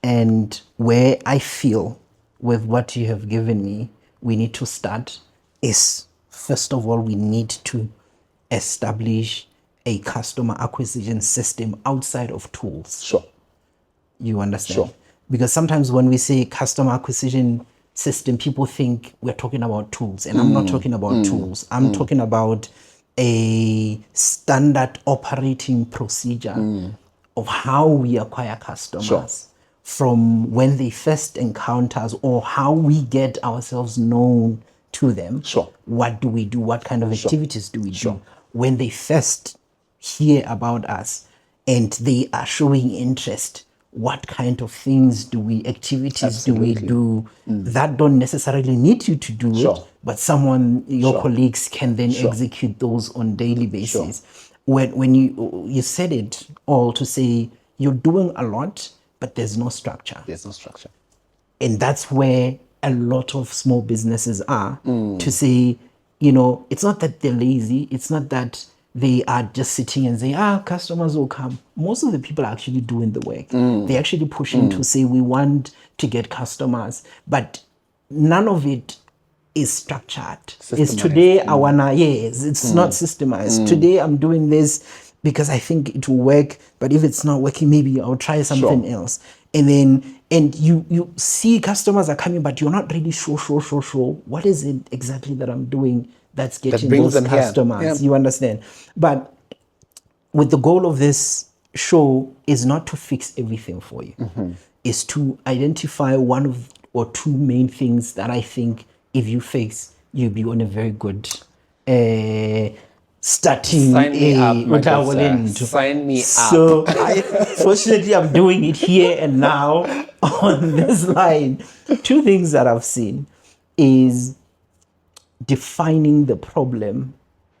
and where I feel with what you have given me, we need to start is, first of all, we need to establish a customer acquisition system outside of tools. Sure. You understand? Sure. Because sometimes when we say customer acquisition system, people think we're talking about tools, and I'm not talking about tools. I'm talking about a standard operating procedure of how we acquire customers from when they first encounter us, or how we get ourselves known to them. What do we do? What kind of activities do we do? When they first hear about us and they are showing interest, what kind of activities do we do that don't necessarily need you to do it, but your colleagues can then execute those on daily basis. When you said it all to say you're doing a lot, but there's no structure. And that's where a lot of small businesses are, to say, it's not that they're lazy, it's not that they are just sitting and saying, customers will come. Most of the people are actually doing the work. They're actually pushing to say, we want to get customers, but none of it is structured. It's today I wanna, it's not systemized. Today I'm doing this because I think it will work, but if it's not working, maybe I'll try something else. And you see customers are coming, but you're not really sure what is it exactly that I'm doing that's getting those customers. You understand? But with the goal of this show is not to fix everything for you. Is to identify one or two main things that I think if you fix, you'll be on a very good starting. Sign me up. Sign me up. So fortunately, I'm doing it here and now on this line. Two things that I've seen is defining the problem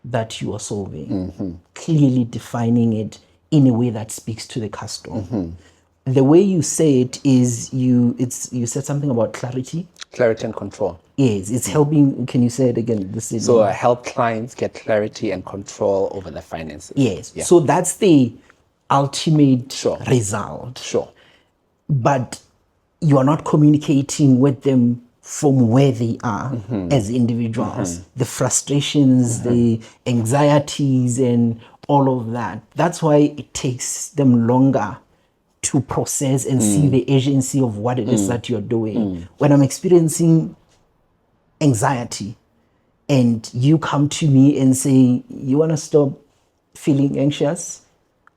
that you are solving, clearly defining it in a way that speaks to the customer. The way you say it is you said something about clarity and control. Yes, it's helping. Can you say it again? So I help clients get clarity and control over their finances. Yes. So that's the ultimate result. But you are not communicating with them from where they are as individuals. The frustrations, the anxieties, and all of that. That's why it takes them longer to process and see the agency of what it is that you're doing. When I'm experiencing anxiety and you come to me and say, you want to stop feeling anxious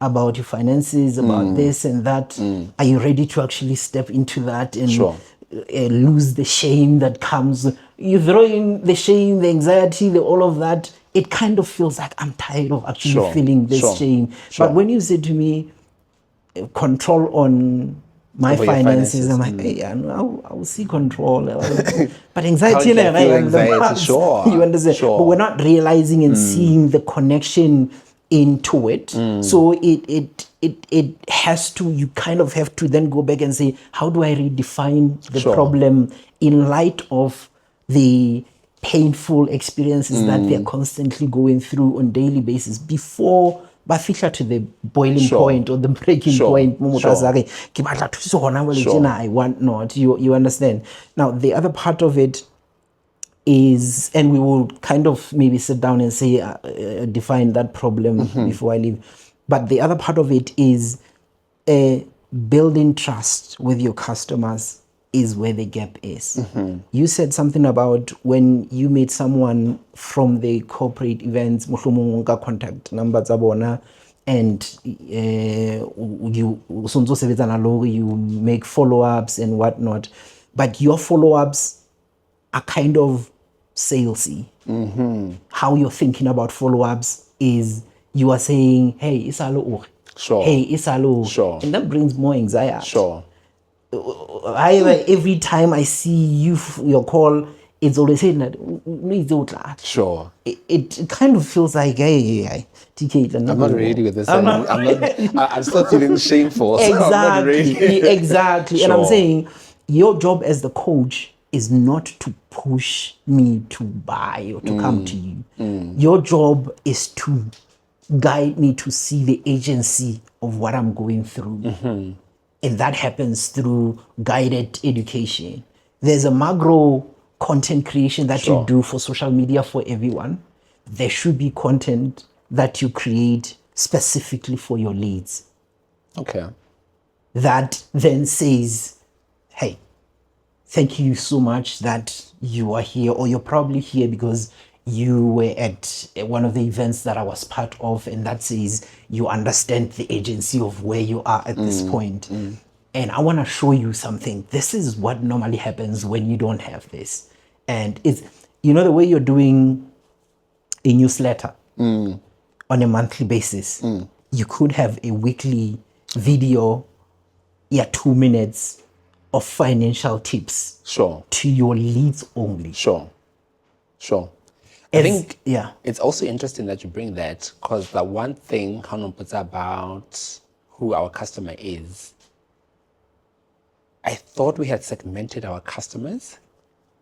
about your finances, about this and that, are you ready to actually step into that and lose the shame that comes? You throw in the shame, the anxiety, all of that, it kind of feels like I'm tired of actually feeling this shame. But when you say to me, control on my Over your finances. finances. I'm like, hey, I'll see control. But anxiety, Currently, I feel I'm the anxiety. max. Sure. You understand? Sure. But we're not realizing and seeing the connection into it. So it has to, you kind of have to then go back and say, how do I redefine the Sure. problem in light of the painful experiences that they're constantly going through on daily basis before bafihla to the boiling Sure. point or the breaking Sure. point. Mo motho a Sure. sa re, "Ke batla thuso hona jwale Sure. tjena, I want not." You understand? Now the other part of it is, and we will kind of maybe sit down and say, define that problem before I leave. But the other part of it is building trust with your customers is where the gap is. You said something about when you meet someone from the corporate events, mohlomong nka contact number tsa bona, and you sonzo sebetsana lo, you make follow-ups and whatnot, but your follow-ups are kind of salesy. How you're thinking about follow-ups is you are saying, hey, isalo, Sure. hey, isalo, Sure. and that brings more anxiety. Sure. Every time I see your call, it's always saying that Sure. it kind of feels like, hey, TK, I'm not ready with this. I'm I'm still feeling shameful. So I'm not ready. Exactly. And I'm Sure. saying your job as the coach is not to push me to buy or to come to you. Your job is to guide me to see the agency of what I'm going through. And that happens through guided education. There's a macro content creation that you Sure. do for social media for everyone. There should be content that you create specifically for your leads Okay. that then says, hey, thank you so much that you are here, or you're probably here because you were at one of the events that I was part of, and that says you understand the agency of where you are at this point. And I want to show you something. This is what normally happens when you don't have this. And it's, the way you're doing a newsletter on a monthly basis, you could have a weekly video, 2 minutes of financial tips Sure. to your leads only. Sure. Sure. I think it's also interesting that you bring that, because the one thing Hanumput's about who our customer is, I thought we had segmented our customers,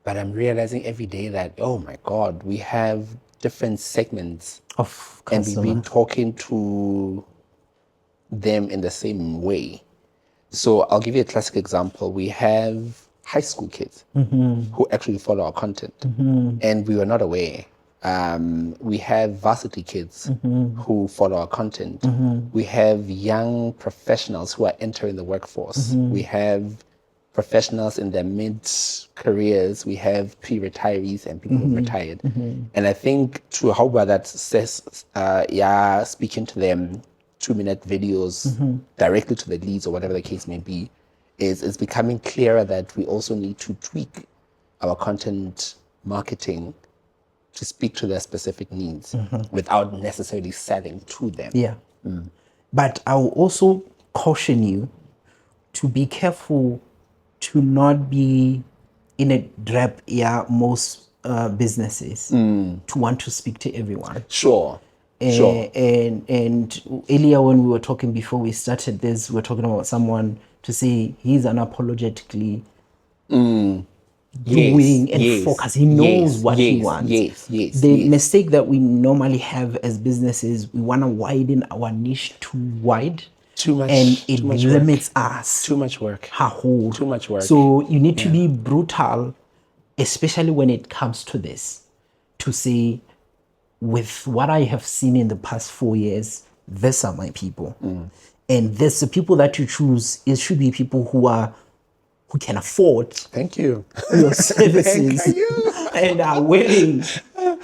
but I'm realizing every day that, oh my God, we have different segments Of and we've customer. been talking to them in the same way. So I'll give you a classic example. We have high school kids who actually follow our content, and we were not aware. We have varsity kids who follow our content. We have young professionals who are entering the workforce. We have professionals in their mid-careers. We have pre-retirees and people who've retired. And I think to how about that says, speaking to them, 2-minute videos directly to the leads or whatever the case may be, is becoming clearer that we also need to tweak our content marketing to speak to their specific needs without necessarily selling to them. Yeah. But I will also caution you to be careful to not be in a trap, most businesses to want to speak to everyone. Sure. Sure. And earlier when we were talking before we started this, we were talking about someone to say he's unapologetically doing and focus. He knows what he wants. The mistake that we normally have as businesses, we want to widen our niche too wide. Too much, and it too much limits us. Too much work. Too much work. So you need to be brutal, especially when it comes to this, to say, with what I have seen in the past 4 years, these are my people. And the people that you choose, it should be people who can afford Thank you. your services Thank you. and are willing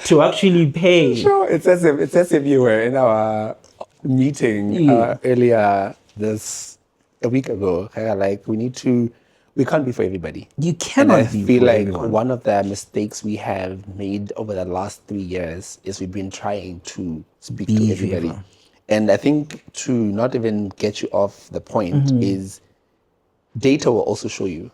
to actually pay. Sure. It's as if you were in our meeting earlier a week ago. Like we can't be for everybody. You cannot and I be feel for like everyone. one of the mistakes we have made over the last 3 years is we've been trying to speak to everybody. everyone. And I think to not even get you off the point is data will also show you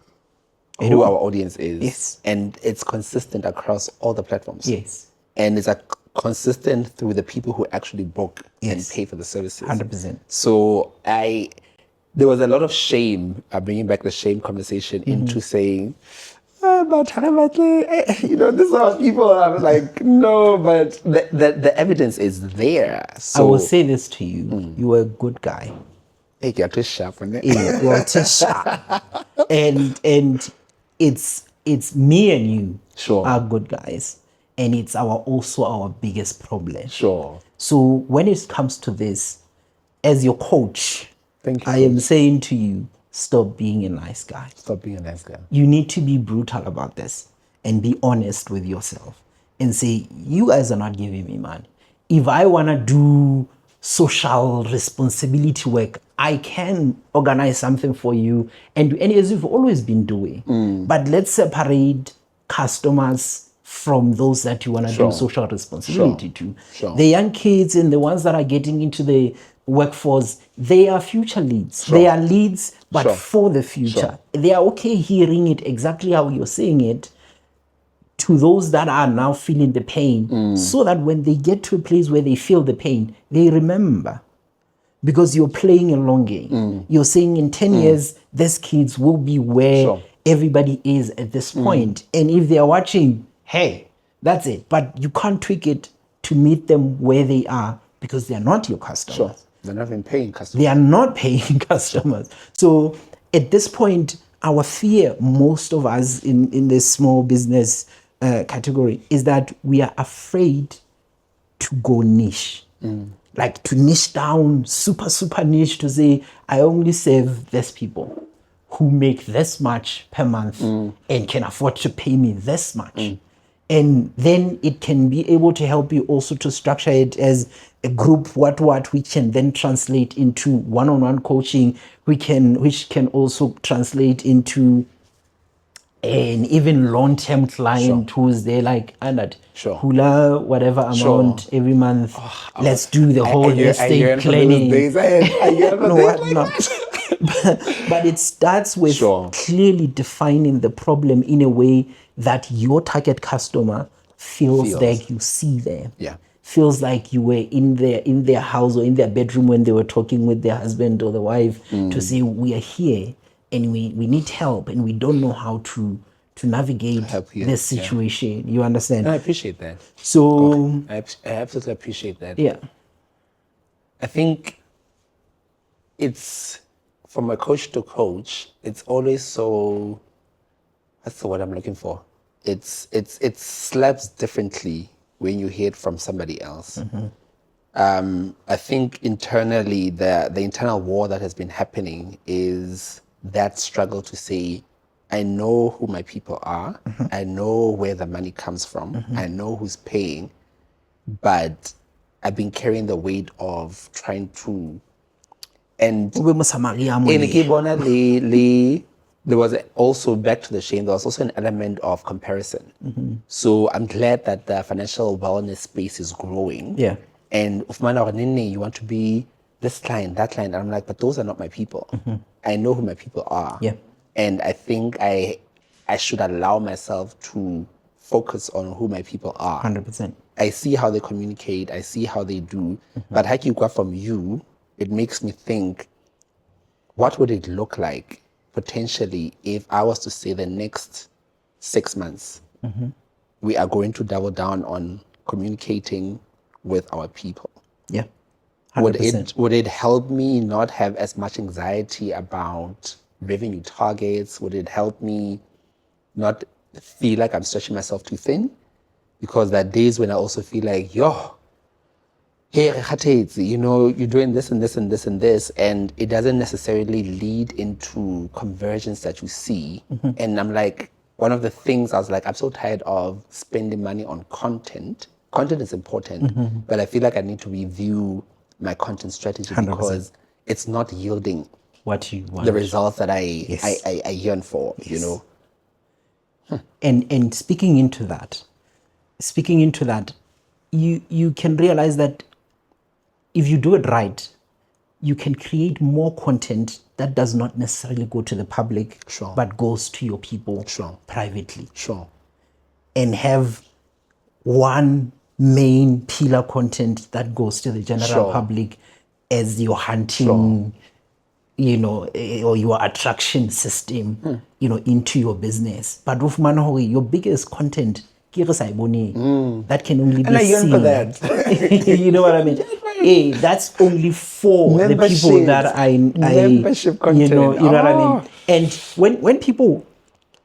It who will. our audience is. Yes. And it's consistent across all the platforms. Yes. And it's consistent through the people who actually book and Yes. pay for the services. 100%. So there was a lot of shame, bringing back the shame conversation into saying, but this is how people are like, no, but the evidence is there. So I will say this to you. You are a good guy. hey, you're too sharp on it. You are too sharp. And it's me and you Sure. are good guys. And it's also our biggest problem. Sure. So when it comes to this, as your coach, Thank you, I am coach. saying to you, stop being a nice guy. Stop being a nice guy. You need to be brutal about this and be honest with yourself and say, you guys are not giving me money. If I want to do social responsibility work, I can organize something for you and as you've always been doing. But let's separate customers from those that you want to Sure. do social responsibility to. Sure. The young kids and the ones that are getting into the workforce, they are future leads. They are leads, but Sure. for the future. They are okay hearing it exactly how you're saying it to those that are now feeling the pain, so that when they get to a place where they feel the pain, they remember. Because you're playing a long game. You're saying in 10 years, these kids will be where Sure. everybody is at this point. And if they are watching, hey, that's it. But you can't tweak it to meet them where they are because they are not your customers. Sure. They're not even paying customers. They are not paying customers. So at this point, our fear, most of us in this small business category, is that we are afraid to go niche. Like to niche down, super niche, to say, I only serve these people who make this much per month and can afford to pay me this much. And then it can be able to help you also to structure it as a group, what, which can then translate into one-on-one coaching, which can also translate into an even long-term client who's there like, Anad, Sure. hula, whatever amount every month. Let's do the whole I estate yearn for those planning. days. I yearn for No, days what like not? But it starts with Sure. clearly defining the problem in a way that your target customer feels like you see them. Yeah. Feels like you were in their house or in their bedroom when they were talking with their husband or the wife to say, we are here and we need help and we don't know how to navigate help you. this situation. You understand? I appreciate that. So I absolutely appreciate that. yeah. I think it's from a coach to coach, it's always so, that's the word I'm looking for. It slaps differently when you hear it from somebody else. I think internally, the internal war that has been happening is that struggle to say, I know who my people are, I know where the money comes from, I know who's paying, but I've been carrying the weight of trying to, and Ube Mosamaria mo in le. Kibona, there was also, back to the shame, there was also an element of comparison. So I'm glad that the financial wellness space is growing. Yeah. And Ufmana or Nini, you want to be this client, that client. And I'm like, but those are not my people. I know who my people are. Yeah. And I think I should allow myself to focus on who my people are. 100%. I see how they communicate, I see how they do. But Hakikwa, from you, it makes me think, what would it look like potentially if I was to say the next 6 months, we are going to double down on communicating with our people? Yeah. 100%. Would it help me not have as much anxiety about revenue targets? Would it help me not feel like I'm stretching myself too thin? Because there are days when I also feel like, hey, you're doing this and this and this and this, and it doesn't necessarily lead into conversions that you see. And I'm like, one of the things I was like, I'm so tired of spending money on content. Content is important, but I feel like I need to review my content strategy 100%. because it's not yielding What you want. the results that I yearn for, And speaking into that, you can realize that if you do it right, you can create more content that does not necessarily go to the public, Sure. but goes to your people Sure. privately. Sure. And have one main pillar content that goes to the general Sure. public as your hunting, or your attraction system, into your business. But with Manhori, your biggest content, that can only be And I yearn seen. for that. You know what I mean? Hey, that's only for the people that I membership content. you know what I mean? And when people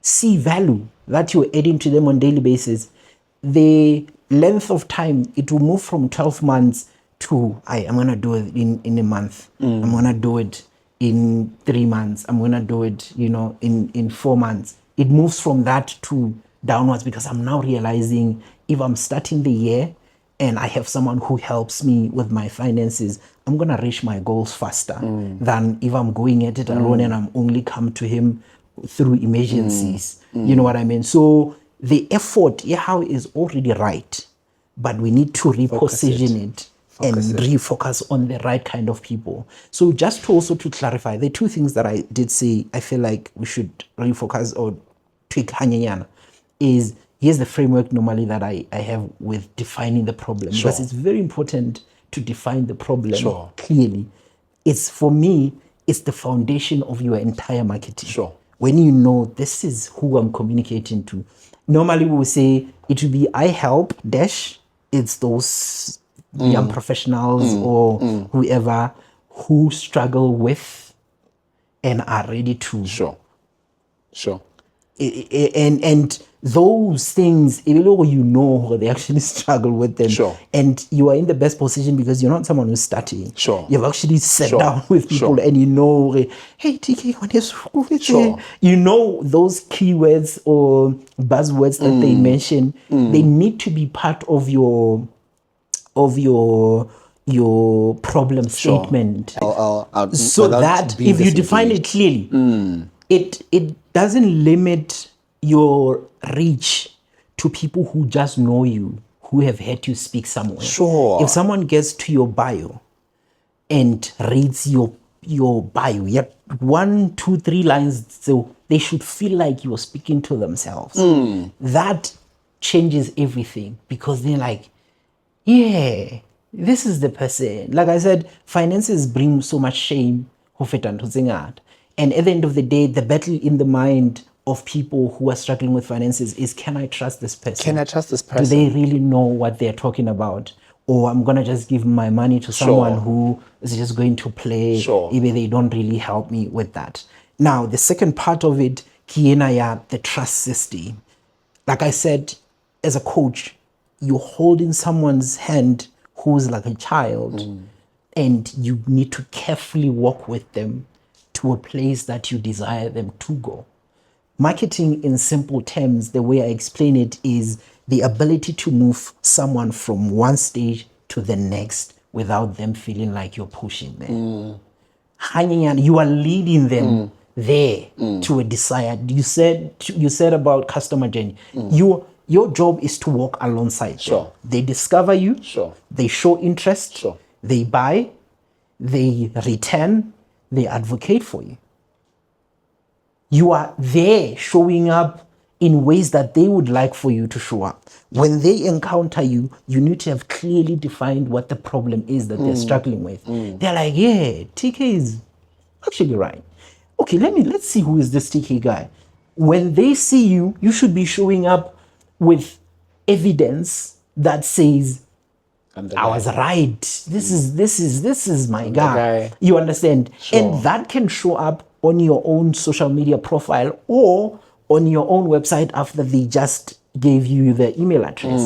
see value that you're adding to them on daily basis, the length of time, it will move from 12 months to, I'm going to do it in a month. I'm going to do it in 3 months. I'm going to do it, in 4 months. It moves from that to downwards, because I'm now realizing if I'm starting the year and I have someone who helps me with my finances, I'm going to reach my goals faster than if I'm going at it alone and I'm only come to him through emergencies. You know what I mean? So the effort, how is already right, but we need to reposition it and refocus on the right kind of people. So just to clarify, the two things that I did say, I feel like we should refocus or tweak hanyana is, here's the framework normally that I have with defining the problem. Sure. Because it's very important to define the problem Sure. clearly. For me, it's the foundation of your entire marketing. Sure. When you know this is who I'm communicating to. Normally we will say it will be I help dash. It's those young professionals or whoever who struggle with and are ready to. Sure. And those things, they actually struggle with them. Sure. And you are in the best position because you're not someone who's studying. Sure. You've actually sat down with people and hey, TK, Sure. those keywords or buzzwords that they mention, they need to be part of your problem statement. So that if you define it clearly, it doesn't limit your reach to people who just know you, who have heard you speak somewhere. Sure. If someone gets to your bio and reads your bio, yet 1, 2, 3 lines, so they should feel like you're speaking to themselves. That changes everything, because they're like, yeah, this is the person. Like I said, finances bring so much shame. And at the end of the day, the battle in the mind of people who are struggling with finances is, can I trust this person? Can I trust this person? Do they really know what they're talking about? Or I'm going to just give my money to someone who is just going to play. Maybe they don't really help me with that. Now, the second part of it, the trust system. Like I said, as a coach, you're holding someone's hand who's like a child, and you need to carefully walk with them to a place that you desire them to go. Marketing, in simple terms, the way I explain it, is the ability to move someone from one stage to the next without them feeling like you're pushing them. You are leading them there to a desired. You said about customer journey. Your job is to walk alongside them. They discover you. They show interest. They buy. They return. They advocate for you. You are there showing up in ways that they would like for you to show up. When they encounter you, you need to have clearly defined what the problem is that they're struggling with. They're like, yeah, TK is actually right. Okay, let's see who is this TK guy. When they see you, you should be showing up with evidence that says, I was right. This is my guy. You understand? And that can show up on your own social media profile or on your own website after they just gave you the email address.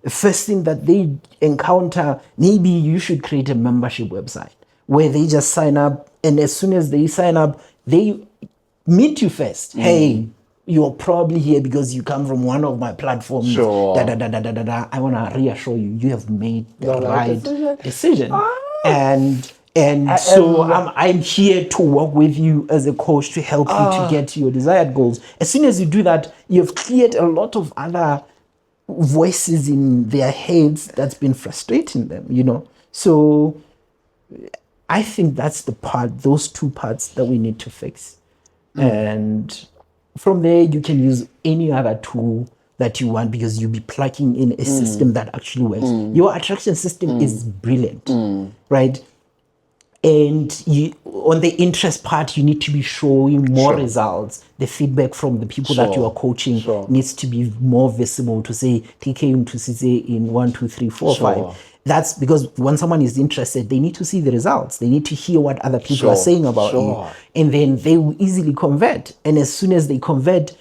The first thing that they encounter, maybe you should create a membership website where they just sign up, and as soon as they sign up, they meet you first. Hey, you're probably here because you come from one of my platforms. I want to reassure you, you have made the right decision. And so I'm here to work with you as a coach to help you to get to your desired goals. As soon as you do that, you've cleared a lot of other voices in their heads that's been frustrating them, So I think that's those two parts that we need to fix. And from there, you can use any other tool that you want because you'll be plugging in a system that actually works. Your attraction system is brilliant, right? And on the interest part, you need to be showing more results. The feedback from the people that you are coaching needs to be more visible to say, TK to say in 1, 2, 3, 4, 5. That's because when someone is interested, they need to see the results. They need to hear what other people are saying about you. And then they will easily convert. And as soon as they convert,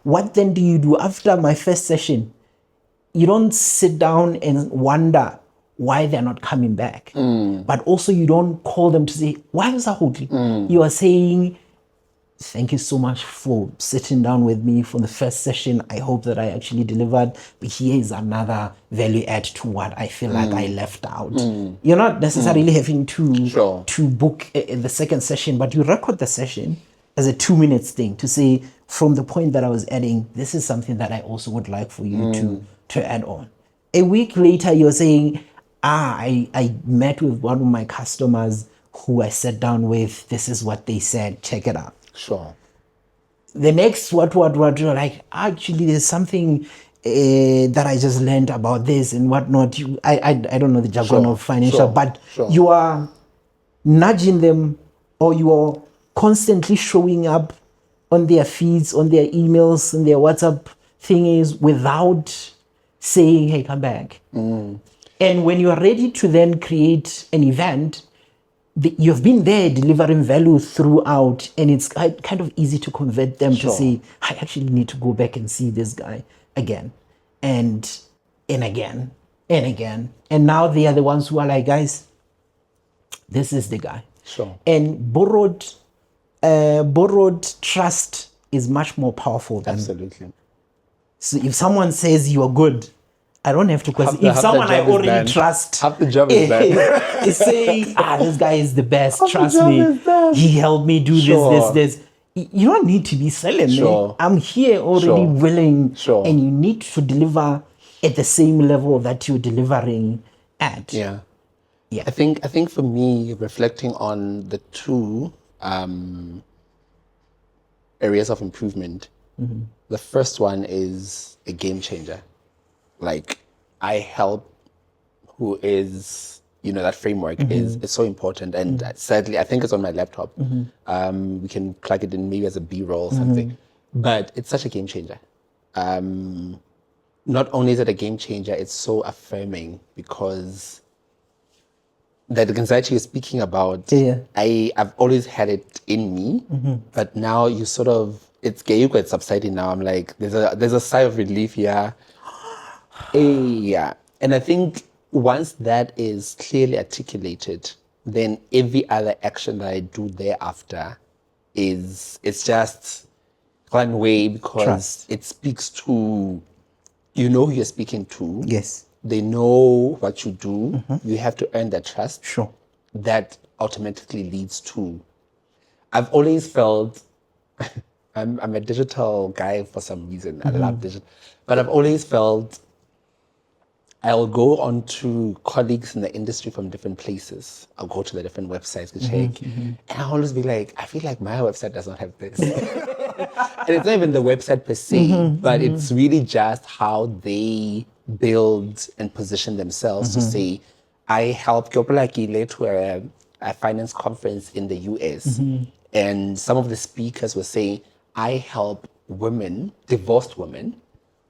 what then do you do after my first session? You don't sit down and wonder why they're not coming back. But also you don't call them to say, why was I holding? You are saying, thank you so much for sitting down with me for the first session. I hope that I actually delivered. But here is another value add to what I feel like I left out. You're not necessarily having to book the second session, but you record the session as a 2 minutes thing to say, from the point that I was adding, this is something that I also would like for you to add on. A week later, you're saying, I met with one of my customers who I sat down with. This is what they said. Check it out. The next what you're like, actually, there's something that I just learned about this and whatnot. I don't know the jargon of financial, but you are nudging them, or you are constantly showing up on their feeds, on their emails, and their WhatsApp thingies without saying, hey, come back. And when you are ready to then create an event, you've been there delivering value throughout, and it's kind of easy to convert them to say, I actually need to go back and see this guy again and again and again. And now they are the ones who are like, guys, this is the guy. And borrowed trust is much more powerful than. Absolutely. So if someone says you are good, I don't have to question. If someone I already trust, half the job is done. Is saying, this guy is the best, trust me. He helped me do this. You don't need to be selling me. I'm here already willing, and you need to deliver at the same level that you're delivering at. Yeah. I think for me, reflecting on the two areas of improvement, the first one is a game changer. Like, I help who is, that framework is so important. And sadly, I think it's on my laptop. We can plug it in maybe as a B-roll or something. But it's such a game changer. Not only is it a game changer, it's so affirming because that anxiety you're speaking about, I've always had it in me, but now you sort of, it's subsiding now. I'm like, there's a sigh of relief here. And I think once that is clearly articulated, then every other action that I do thereafter it's just one way, because it speaks to, who you're speaking to. Yes. They know what you do. You have to earn their trust. Sure. That automatically leads to, I've always felt, I'm a digital guy for some reason. I love digital. But I've always felt I'll go on to colleagues in the industry from different places. I'll go to the different websites to check. And I'll always be like, I feel like my website does not have this. And it's not even the website per se, but it's really just how they build and position themselves to say, I help Kyopolaki to a finance conference in the US. And some of the speakers were saying, I help women, divorced women,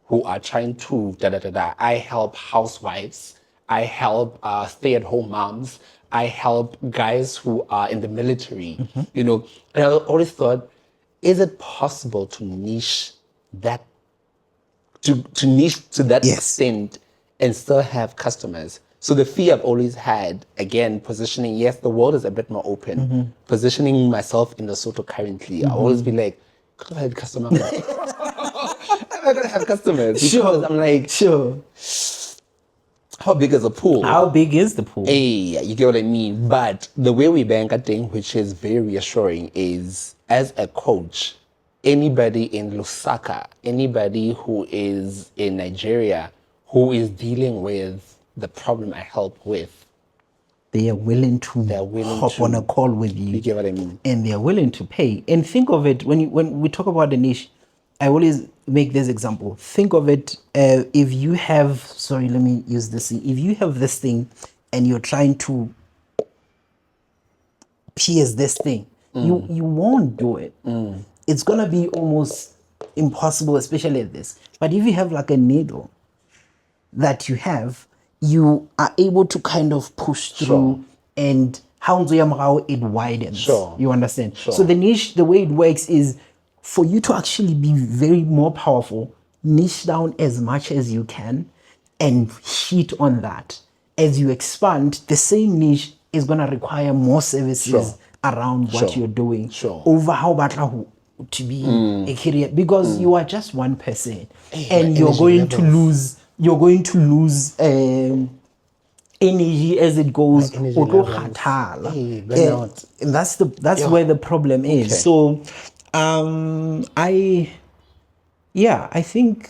who are trying to I help housewives. I help stay-at-home moms. I help guys who are in the military. And I always thought, is it possible to niche that to niche to that extent and still have customers? So the fear I've always had, again, positioning, yes, the world is a bit more open. Positioning myself in Lesotho currently, I always be like, could I have customers? I'm not gonna have customers because I'm like, how big is the pool? How big is the pool? Hey, you get what I mean? But the way we bank, I think, which is very reassuring, is as a coach, anybody in Lusaka, anybody who is in Nigeria, who is dealing with the problem I help with, they are willing to hop on a call with you. You get what I mean? And they are willing to pay. And think of it, when we talk about the niche, I always make this example. Think of it, if you have, sorry, let me use this. If you have this thing and you're trying to pierce this thing, you won't do it. It's going to be almost impossible, especially at this. But if you have like a needle that you are able to kind of push through, and how it widens. Sure. You understand? Sure. So the niche, the way it works is for you to actually be very more powerful, niche down as much as you can and hit on that. As you expand, the same niche is going to require more services around what you're doing. Over how batla to be a career, because you are just one person, and you're going to lose energy as it goes. And that's where the problem is. So I think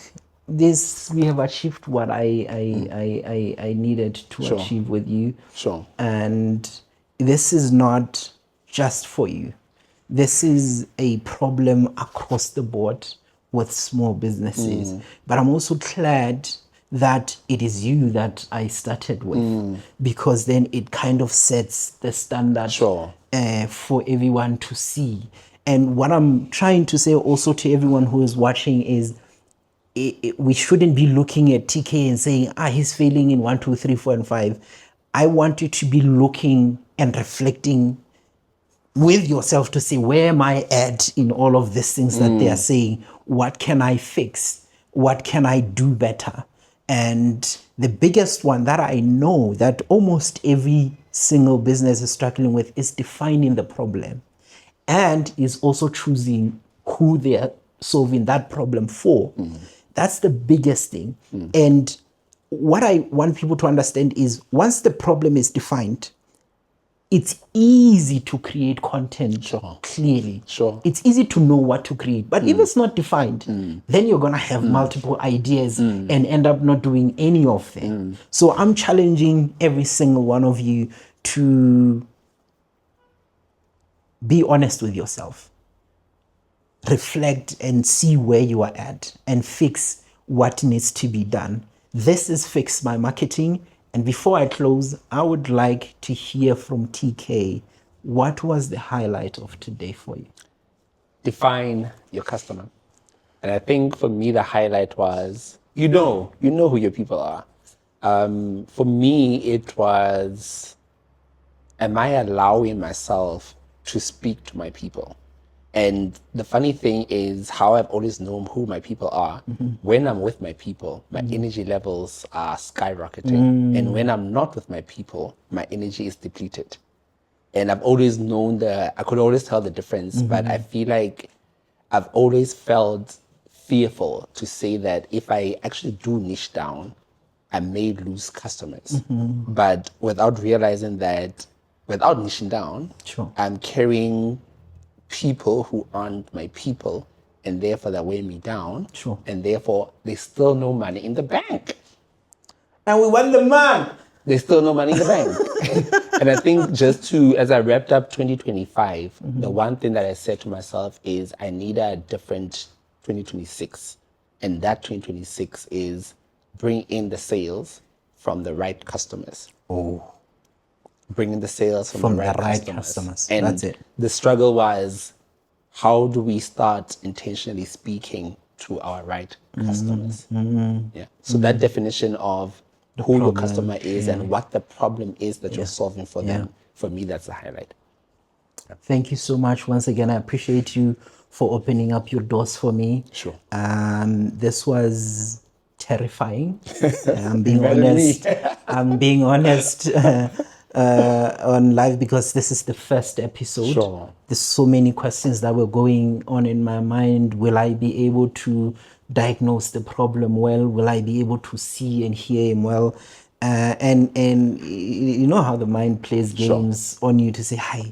this, we have achieved what I needed to achieve with you. And this is not just for you. This is a problem across the board with small businesses. But I'm also glad that it is you that I started with, because then it kind of sets the standard for everyone to see. And what I'm trying to say also to everyone who is watching is, we shouldn't be looking at TK and saying, he's failing in 1, 2, 3, 4, and 5. I want you to be looking and reflecting with yourself to say, where am I at in all of these things that they are saying? What can I fix? What can I do better? And the biggest one that I know that almost every single business is struggling with is defining the problem, and is also choosing who they are solving that problem for. That's the biggest thing. And what I want people to understand is, once the problem is defined, it's easy to create content clearly. It's easy to know what to create. But if it's not defined, then you're going to have multiple ideas and end up not doing any of them. So I'm challenging every single one of you to be honest with yourself. Reflect and see where you are at and fix what needs to be done. This is Fix My Marketing. And before I close, I would like to hear from TK. What was the highlight of today for you? Define your customer. And I think for me, the highlight was, you know who your people are. For me, it was, am I allowing myself to speak to my people? And the funny thing is how I've always known who my people are. When I'm with my people, my energy levels are skyrocketing. And when I'm not with my people, my energy is depleted. And I've always known I could always tell the difference, but I feel like I've always felt fearful to say that if I actually do niche down, I may lose customers. But without realizing that, without niching down, I'm carrying people who aren't my people, and therefore they weigh me down, and therefore there's still no money in the bank. And we want the man. There's still no money in the bank. And I think just to, as I wrapped up 2025, the one thing that I said to myself is I need a different 2026. And that 2026 is bring in the sales from the right customers. Bringing the sales from the right customers. And that's it. The struggle was, how do we start intentionally speaking to our right customers? So that definition of who your customer is and what the problem is that you're solving for them, for me, that's the highlight. Thank you so much. Once again, I appreciate you for opening up your doors for me. This was terrifying. I'm being honest. I'm being honest. On live, because this is the first episode. There's so many questions that were going on in my mind. Will I be able to diagnose the problem well? Will I be able to see and hear him well? And you know how the mind plays games on you to say, hi,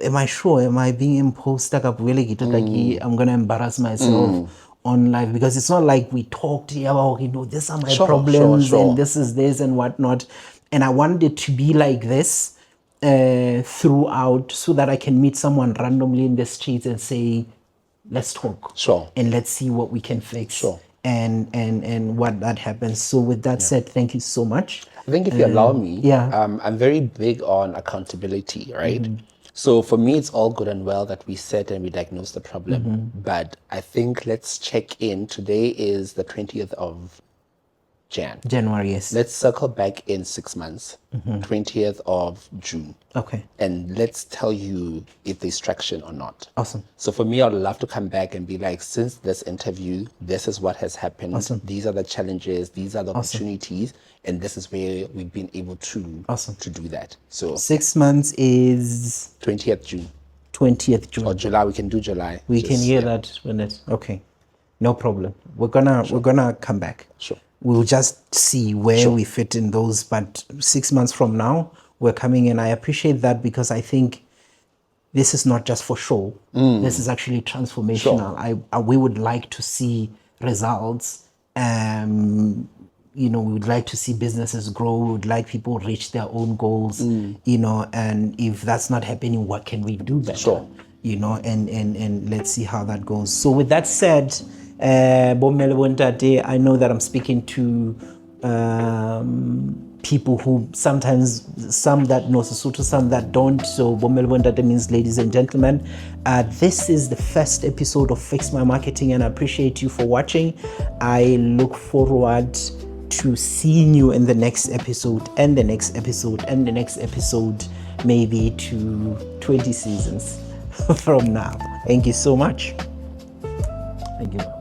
am I sure? Am I being imposed? I'm going to embarrass myself on live, because it's not like we talked about, these are my problems and this is this and whatnot. And I wanted it to be like this, throughout, so that I can meet someone randomly in the streets and say, let's talk. Sure. And let's see what we can fix. Sure. And what that happens. So with that said, thank you so much. I think if you allow me, yeah. I'm very big on accountability, right? So for me, it's all good and well that we set and we diagnose the problem. But I think let's check in. Today is the 20th of January, yes. Let's circle back in 6 months, 20th of June. Okay. And let's tell you if there's traction or not. Awesome. So for me, I'd love to come back and be like, since this interview, this is what has happened. Awesome. These are the challenges, these are the opportunities, and this is where we've been able to, to do that. So 6 months is 20th June. 20th June. Or July, we can do July. We can hear that when it's okay. No problem. We're gonna come back. Sure. We'll just see where we fit in those. But 6 months from now, we're coming in. I appreciate that, because I think this is not just for show. This is actually transformational. We would like to see results. We would like to see businesses grow. We would like people reach their own goals. And if that's not happening, what can we do better? Sure. And let's see how that goes. So with that said, I know that I'm speaking to people who sometimes, some that know Sesotho, some that don't. So Bomelebontate means ladies and gentlemen. This is the first episode of Fix My Marketing, and I appreciate you for watching. I look forward to seeing you in the next episode, and the next episode, and the next episode, maybe to 20 seasons from now. Thank you so much. Thank you.